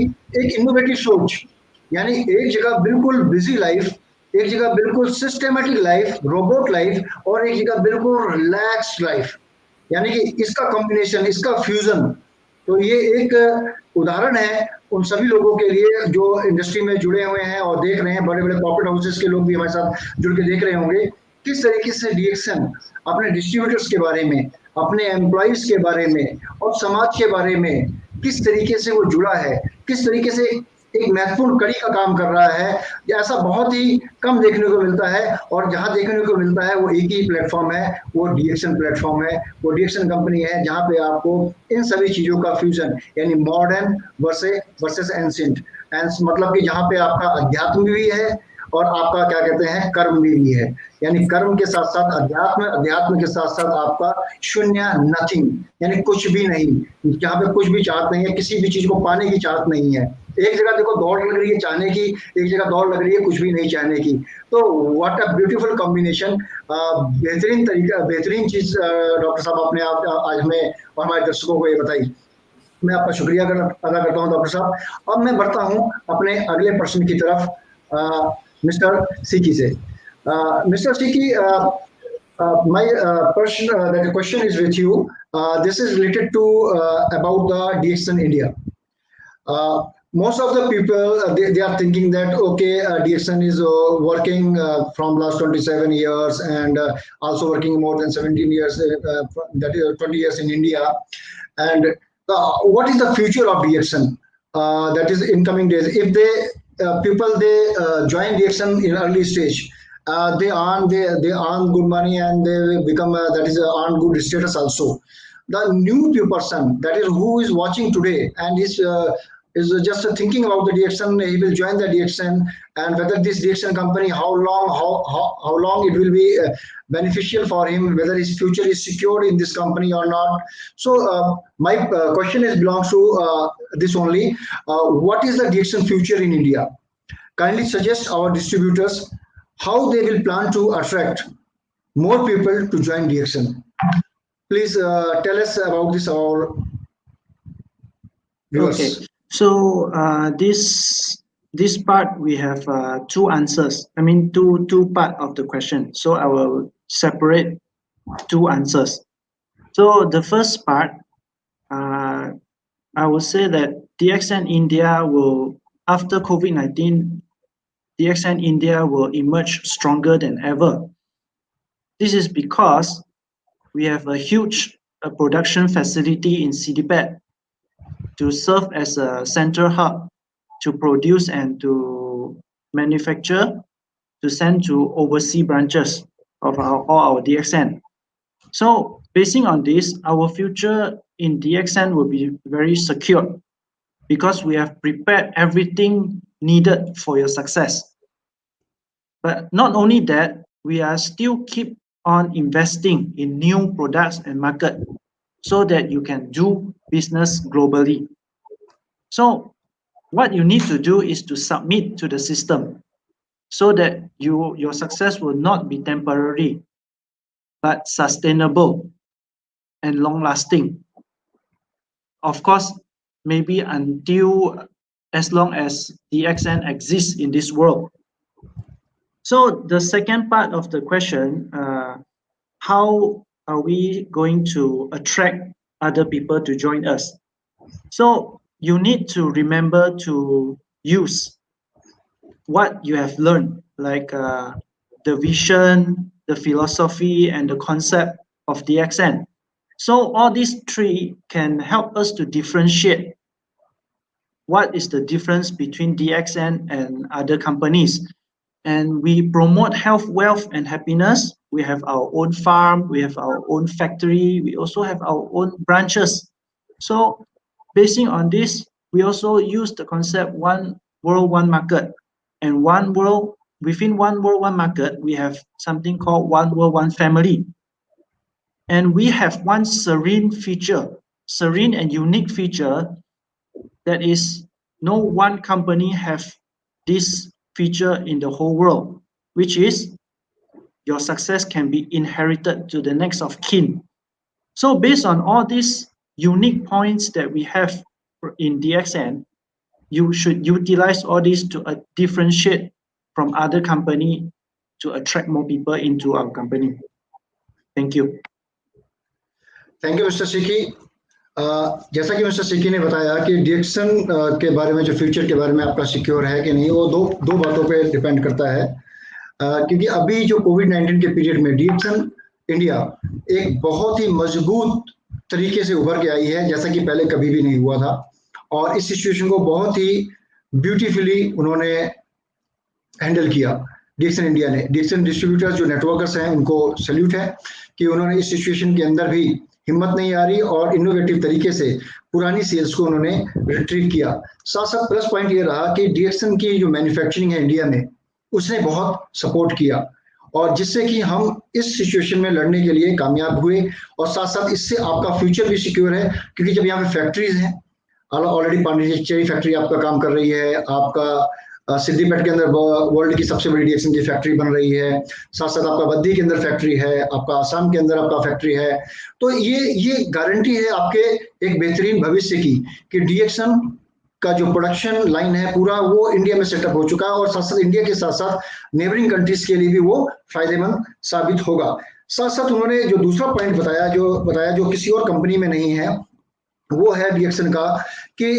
एक इनोवेटिव सोच, यानी एक जगह बिल्कुल बिजी लाइफ, एक जगह बिल्कुल सिस्टमेटिक लाइफ, रोबोट लाइफ, और एक जगह बिल्कुल रिलैक्स लाइफ, यानी कि इसका कॉम्बिनेशन, इसका फ्यूजन। तो ये एक उदाहरण है उन सभी लोगों के लिए जो इंडस्ट्री में जुड़े हुए हैं और देख रहे हैं। बड़े बड़े कॉर्पोरेट हाउसेस के लोग भी हमारे साथ जुड़ के देख रहे होंगे किस तरीके से डीएक्सन अपने डिस्ट्रीब्यूटर्स के बारे में, अपने एम्प्लॉइज के बारे में और समाज के बारे में किस तरीके से वो जुड़ा है, किस तरीके से एक महत्वपूर्ण कड़ी का काम कर रहा है। ऐसा बहुत ही कम देखने को मिलता है, और जहां देखने को मिलता है वो एक ही प्लेटफॉर्म है, वो डीएक्सन प्लेटफॉर्म है, वो डीएक्सन कंपनी है, जहां पे आपको इन सभी चीजों का फ्यूजन, यानी मॉडर्न वर्सेस एंशिएंट, मतलब कि जहां पे आपका अध्यात्म भी है और आपका क्या कहते हैं कर्म भी है, यानी कर्म के साथ साथ अध्यात्म, अध्यात्म के साथ साथ आपका शून्य, नथिंग, यानी कुछ भी नहीं, जहाँ पे कुछ भी चाहत नहीं है, किसी भी चीज को पाने की चाहत नहीं है। एक जगह देखो दौड़ लग रही है चाहने की, एक जगह दौड़ लग रही है कुछ भी नहीं चाहने की। तो व्हाट अ ब्यूटीफुल कॉम्बिनेशन, बेहतरीन तरीका, बेहतरीन चीज डॉक्टर साहब आपने आज हमें और हमारे दर्शकों को ये बताई। मैं आपका शुक्रिया अदा करता हूँ डॉक्टर साहब। अब मैं बढ़ता हूँ अपने अगले प्रश्न की तरफ, मिस्टर सिकी से। मिस्टर सिकी, my the question is with you. This is related to about the DXN India. Most of the people they are thinking that okay, DXN is working from last 27 years and also working more than 17 years, that is 20 years in India. And what is the future of DXN? That is in coming days. If people join DXN in early stage, they earn good money and they become that is earn good status also. The new person, that is who is watching today and is just thinking about the DXN, he will join the DXN, and whether this DXN company, how long it will be beneficial for him, whether his future is secured in this company or not. So my question belongs to this only. What is the DXN future in India? Kindly suggest our distributors how they will plan to attract more people to join DXN. Please tell us about this, our viewers. Okay, so this part we have two answers. I mean two part of the question. So I will separate two answers. So the first part, I will say that DXN India will, after COVID-19, DXN India will emerge stronger than ever. This is because we have a huge production facility in Sidipat to serve as a central hub to produce and to manufacture, to send to overseas branches of all our DXN. So basing on this, our future in DXN will be very secure because we have prepared everything needed for your success. But not only that, we are still keep on investing in new products and market so that you can do business globally. So what you need to do is to submit to the system so that your success will not be temporary, but sustainable and long-lasting. Of course, maybe until as long as DXN exists in this world. So the second part of the question, how are we going to attract other people to join us? So you need to remember to use what you have learned, like the vision, the philosophy, and the concept of DXN. So all these three can help us to differentiate what is the difference between DXN and other companies. And we promote health, wealth, and happiness. We have our own farm, we have our own factory, we also have our own branches. So basing on this, we also use the concept one world, one market. And one world, within one world, one market, we have something called one world, one family. And we have one serene and unique feature that is no one company have this feature in the whole world, which is your success can be inherited to the next of kin. So based on all these unique points that we have in DXN, you should utilize all these to differentiate from other company to attract more people into our company. Thank you. Thank you mister सिकी। जैसा कि mister सिकी ने बताया कि डीएक्सन के बारे में, जो फ्यूचर के बारे में आपका सिक्योर है कि नहीं, वो दो बातों पे डिपेंड करता है। क्योंकि अभी जो कोविड-19 के पीरियड में डीएक्सन इंडिया एक बहुत ही मजबूत तरीके से उभर के आई है, जैसा कि पहले कभी भी नहीं हुआ था। और इस सिचुएशन को बहुत ही ब्यूटीफुली उन्होंने हैंडल किया डीएक्सन इंडिया ने। डीएक्सन डिस्ट्रीब्यूटर्स जो नेटवर्कर्स हैं, उनको सैल्यूट है कि उन्होंने इस सिचुएशन के अंदर भी हिम्मत नहीं आ रही और इनोवेटिव तरीके से पुरानी सेल्स को उन्होंने रिट्रीव किया। साथ साथ प्लस पॉइंट ये रहा कि डीएक्सन की जो मैन्युफैक्चरिंग है इंडिया में, उसने बहुत सपोर्ट किया, और जिससे कि हम इस सिचुएशन में लड़ने के लिए कामयाब हुए। और साथ साथ इससे आपका फ्यूचर भी सिक्योर है, क्योंकि जब यहाँ पे फैक्ट्रीज हैं, ऑलरेडी पांडिचेरी फैक्ट्री आपका काम कर रही है, आपका सिद्दीपेट के अंदर वर्ल्ड की सबसे बड़ी डीएक्सन की फैक्ट्री बन रही है, साथ साथ आपका बद्दी के अंदर फैक्ट्री है, आपका आसाम के अंदर आपका फैक्ट्री है। तो ये गारंटी है आपके एक बेहतरीन भविष्य की कि डीएक्सन का जो प्रोडक्शन लाइन है पूरा वो इंडिया में सेटअप हो चुका है, और साथ साथ इंडिया के साथ साथ नेबरिंग कंट्रीज के लिए भी वो फायदेमंद साबित होगा। साथ साथ उन्होंने जो दूसरा पॉइंट बताया जो किसी और कंपनी में नहीं है, वो है डीएक्सन का कि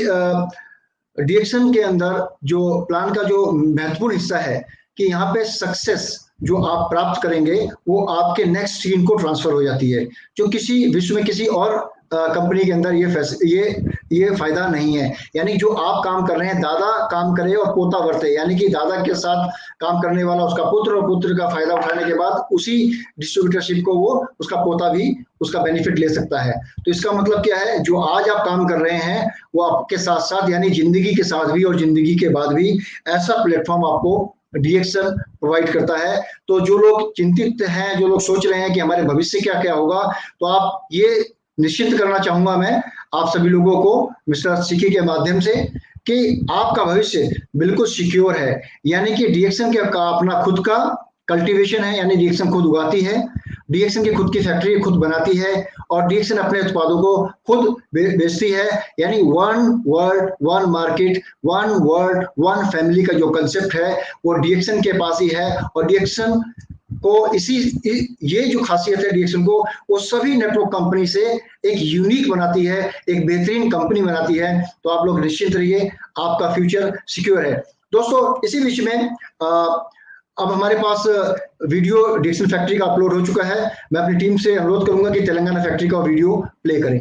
डीएक्सन के अंदर जो प्लान का जो महत्वपूर्ण हिस्सा है कि यहाँ पे सक्सेस जो आप प्राप्त करेंगे वो आपके नेक्स्ट टीम को ट्रांसफर हो जाती है, जो किसी विश्व में किसी और कंपनी के अंदर ये फायदा नहीं है। यानी जो आप काम कर रहे हैं, दादा काम करे और पोता वर्ते, यानी कि दादा के साथ काम करने वाला उसका पुत्र, और पुत्र का फायदा उठाने के बाद उसी डिस्ट्रीब्यूटरशिप को वो उसका पोता भी उसका बेनिफिट ले सकता है। तो इसका मतलब क्या है, जो आज आप काम कर रहे हैं वो आपके साथ साथ, यानी जिंदगी के साथ भी और जिंदगी के बाद भी, ऐसा प्लेटफॉर्म आपको डीएक्सन प्रोवाइड करता है। तो जो लोग चिंतित हैं, जो लोग सोच रहे हैं कि हमारे भविष्य क्या क्या होगा, तो आप ये निश्चित करना चाहूंगा मैं आप सभी लोगों को मिस्टर सिकी के माध्यम से कि आपका भविष्य बिल्कुल सिक्योर है। यानी कि डीएक्सन का अपना खुद का कल्टीवेशन है, यानी डीएक्सन खुद उगाती है, डीएक्सन की खुद की फैक्ट्री खुद बनाती है, और डीएक्सन अपने उत्पादों को खुद बेचती है। यानी one world one market, one world one family का जो कंसेप्ट है वो डीएक्सन के पास ही है। और डीएक्सन को ये जो खासियत है डीएक्सन को, वो सभी नेटवर्क कंपनी से एक यूनिक बनाती है, एक बेहतरीन कंपनी बनाती है। तो आप लोग निश्चिंत रहिए, आपका फ्यूचर सिक्योर है। दोस्तों, इसी विषय में अब हमारे पास वीडियो डीएक्सन फैक्ट्री का अपलोड हो चुका है। मैं अपनी टीम से अनुरोध करूंगा कि तेलंगाना फैक्ट्री का वीडियो प्ले करें।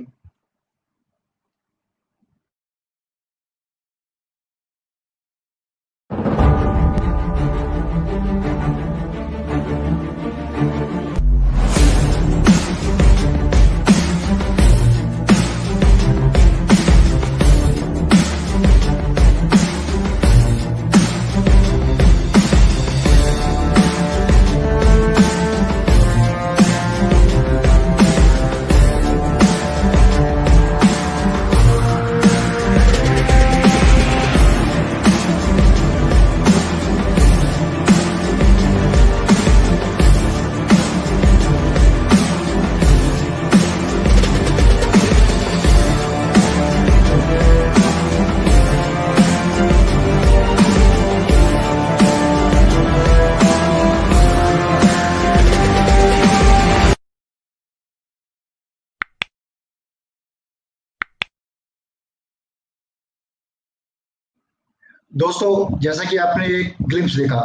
दोस्तों, जैसा कि आपने एक ग्लिम्स देखा,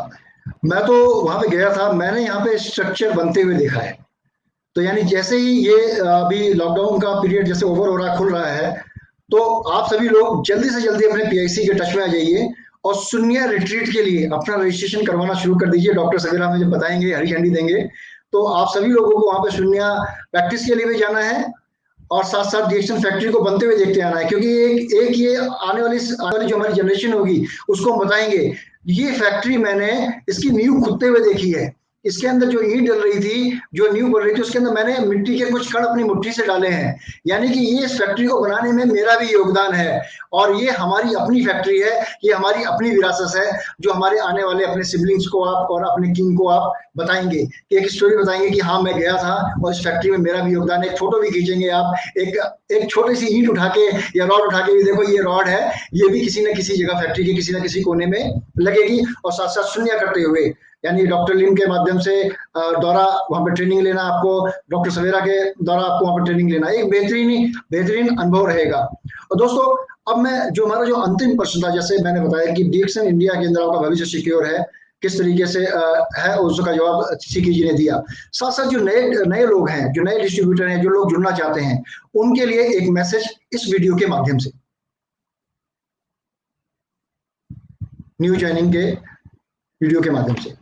मैं तो वहां पे गया था, मैंने यहाँ पे स्ट्रक्चर बनते हुए देखा है। तो यानी जैसे ही ये अभी लॉकडाउन का पीरियड जैसे ओवर हो रहा, खुल रहा है, तो आप सभी लोग जल्दी से जल्दी अपने पीआईसी के टच में आ जाइए और शून्य रिट्रीट के लिए अपना रजिस्ट्रेशन करवाना शुरू कर दीजिए। डॉक्टर सवेरा हमें जब बताएंगे, हरी झंडी देंगे, तो आप सभी लोगों को वहां पे शून्य प्रैक्टिस के लिए भी जाना है और साथ साथ डीएक्शन फैक्ट्री को बनते हुए देखते आना है, क्योंकि एक ये आने वाली जो हमारी जनरेशन होगी उसको हम बताएंगे ये फैक्ट्री मैंने इसकी नींव खुदते हुए देखी है, इसके अंदर जो ईंट डल रही थी, जो नींव बन रही थी, उसके अंदर मैंने मिट्टी के कुछ कण अपनी मुट्ठी से डाले हैं। यानी कि ये इस फैक्ट्री को बनाने में मेरा भी योगदान है और ये हमारी अपनी फैक्ट्री है, ये हमारी अपनी विरासत है जो हमारे आने वाले अपने सिबलिंग्स को आप और अपने किंग को आप बताएंगे, एक स्टोरी बताएंगे कि हाँ मैं गया था और इस फैक्ट्री में मेरा भी योगदान है। एक फोटो भी खींचेंगे आप, एक छोटी सी ईंट उठा के या रॉड उठा के, देखो ये रॉड है, ये भी किसी न किसी जगह फैक्ट्री के किसी न किसी कोने में लगेगी। और साथ साथ शून्य करते हुए, यानी डॉक्टर लिम के माध्यम से द्वारा वहां पे ट्रेनिंग लेना, आपको डॉक्टर सवेरा के द्वारा आपको वहां पे ट्रेनिंग लेना, एक बेहतरीन अनुभव रहेगा। और दोस्तों अब मैं जो हमारा जो अंतिम प्रश्न था, जैसे मैंने बताया कि डीएक्शन इंडिया के अंदर आपका भविष्य सिक्योर है, किस तरीके से है, उसका जवाब सीकी जी ने दिया। साथ साथ जो नए लोग हैं, जो नए डिस्ट्रीब्यूटर हैं, जो लोग जुड़ना चाहते हैं, उनके लिए एक मैसेज इस वीडियो के माध्यम से, न्यू ज्वाइनिंग के वीडियो के माध्यम से।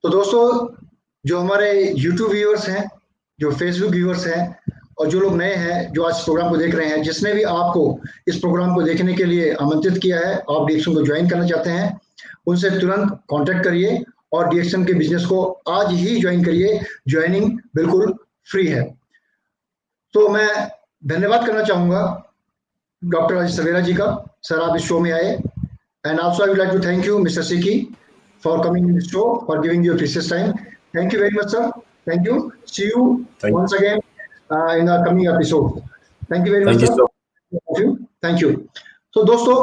तो दोस्तों जो हमारे YouTube व्यूअर्स हैं, जो Facebook व्यूअर्स हैं और जो लोग नए हैं जो आज प्रोग्राम को देख रहे हैं, जिसने भी आपको इस प्रोग्राम को देखने के लिए आमंत्रित किया है, आप डीएक्शन को ज्वाइन करना चाहते हैं, उनसे तुरंत कांटेक्ट करिए और डीएक्शन के बिजनेस को आज ही ज्वाइन करिए। ज्वाइनिंग बिल्कुल फ्री है। तो मैं धन्यवाद करना चाहूंगा डॉक्टर राजेश सवेरा जी का, सर आप इस शो में आए, and also I would like to thank you mister Siki for coming in the show, for giving your precious time. Thank you very much, sir. Thank you. See you once again in the coming episode. Thank you very much, sir. Thank you. तो दोस्तों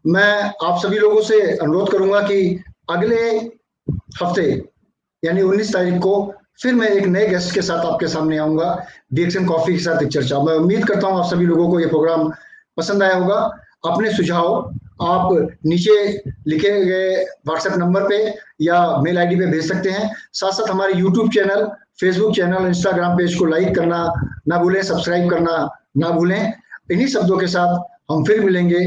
मैं आप सभी लोगों से अनुरोध करूंगा कि अगले हफ्ते यानी 19 तारीख को फिर मैं एक नए गेस्ट के साथ आपके सामने आऊंगा, डीएक्शन कॉफी के साथ एक चर्चा। मैं उम्मीद करता हूं आप सभी लोगों को ये प्रोग्राम पसंद आया होगा। अपने सुझाव आप नीचे लिखे गए व्हाट्सएप नंबर पे या मेल आईडी पे भेज सकते हैं। साथ साथ हमारे YouTube channel, Facebook channel, Instagram page को लाइक करना ना भूलें, सब्सक्राइब करना ना भूलें। इन्हीं शब्दों के साथ हम फिर मिलेंगे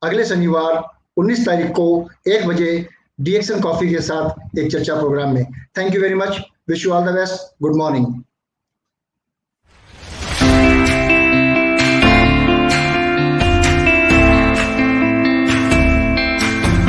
अगले शनिवार 19 तारीख को 1 बजे डीएक्शन कॉफी के साथ एक चर्चा प्रोग्राम में। Thank you very much. Wish you all the best. Good morning.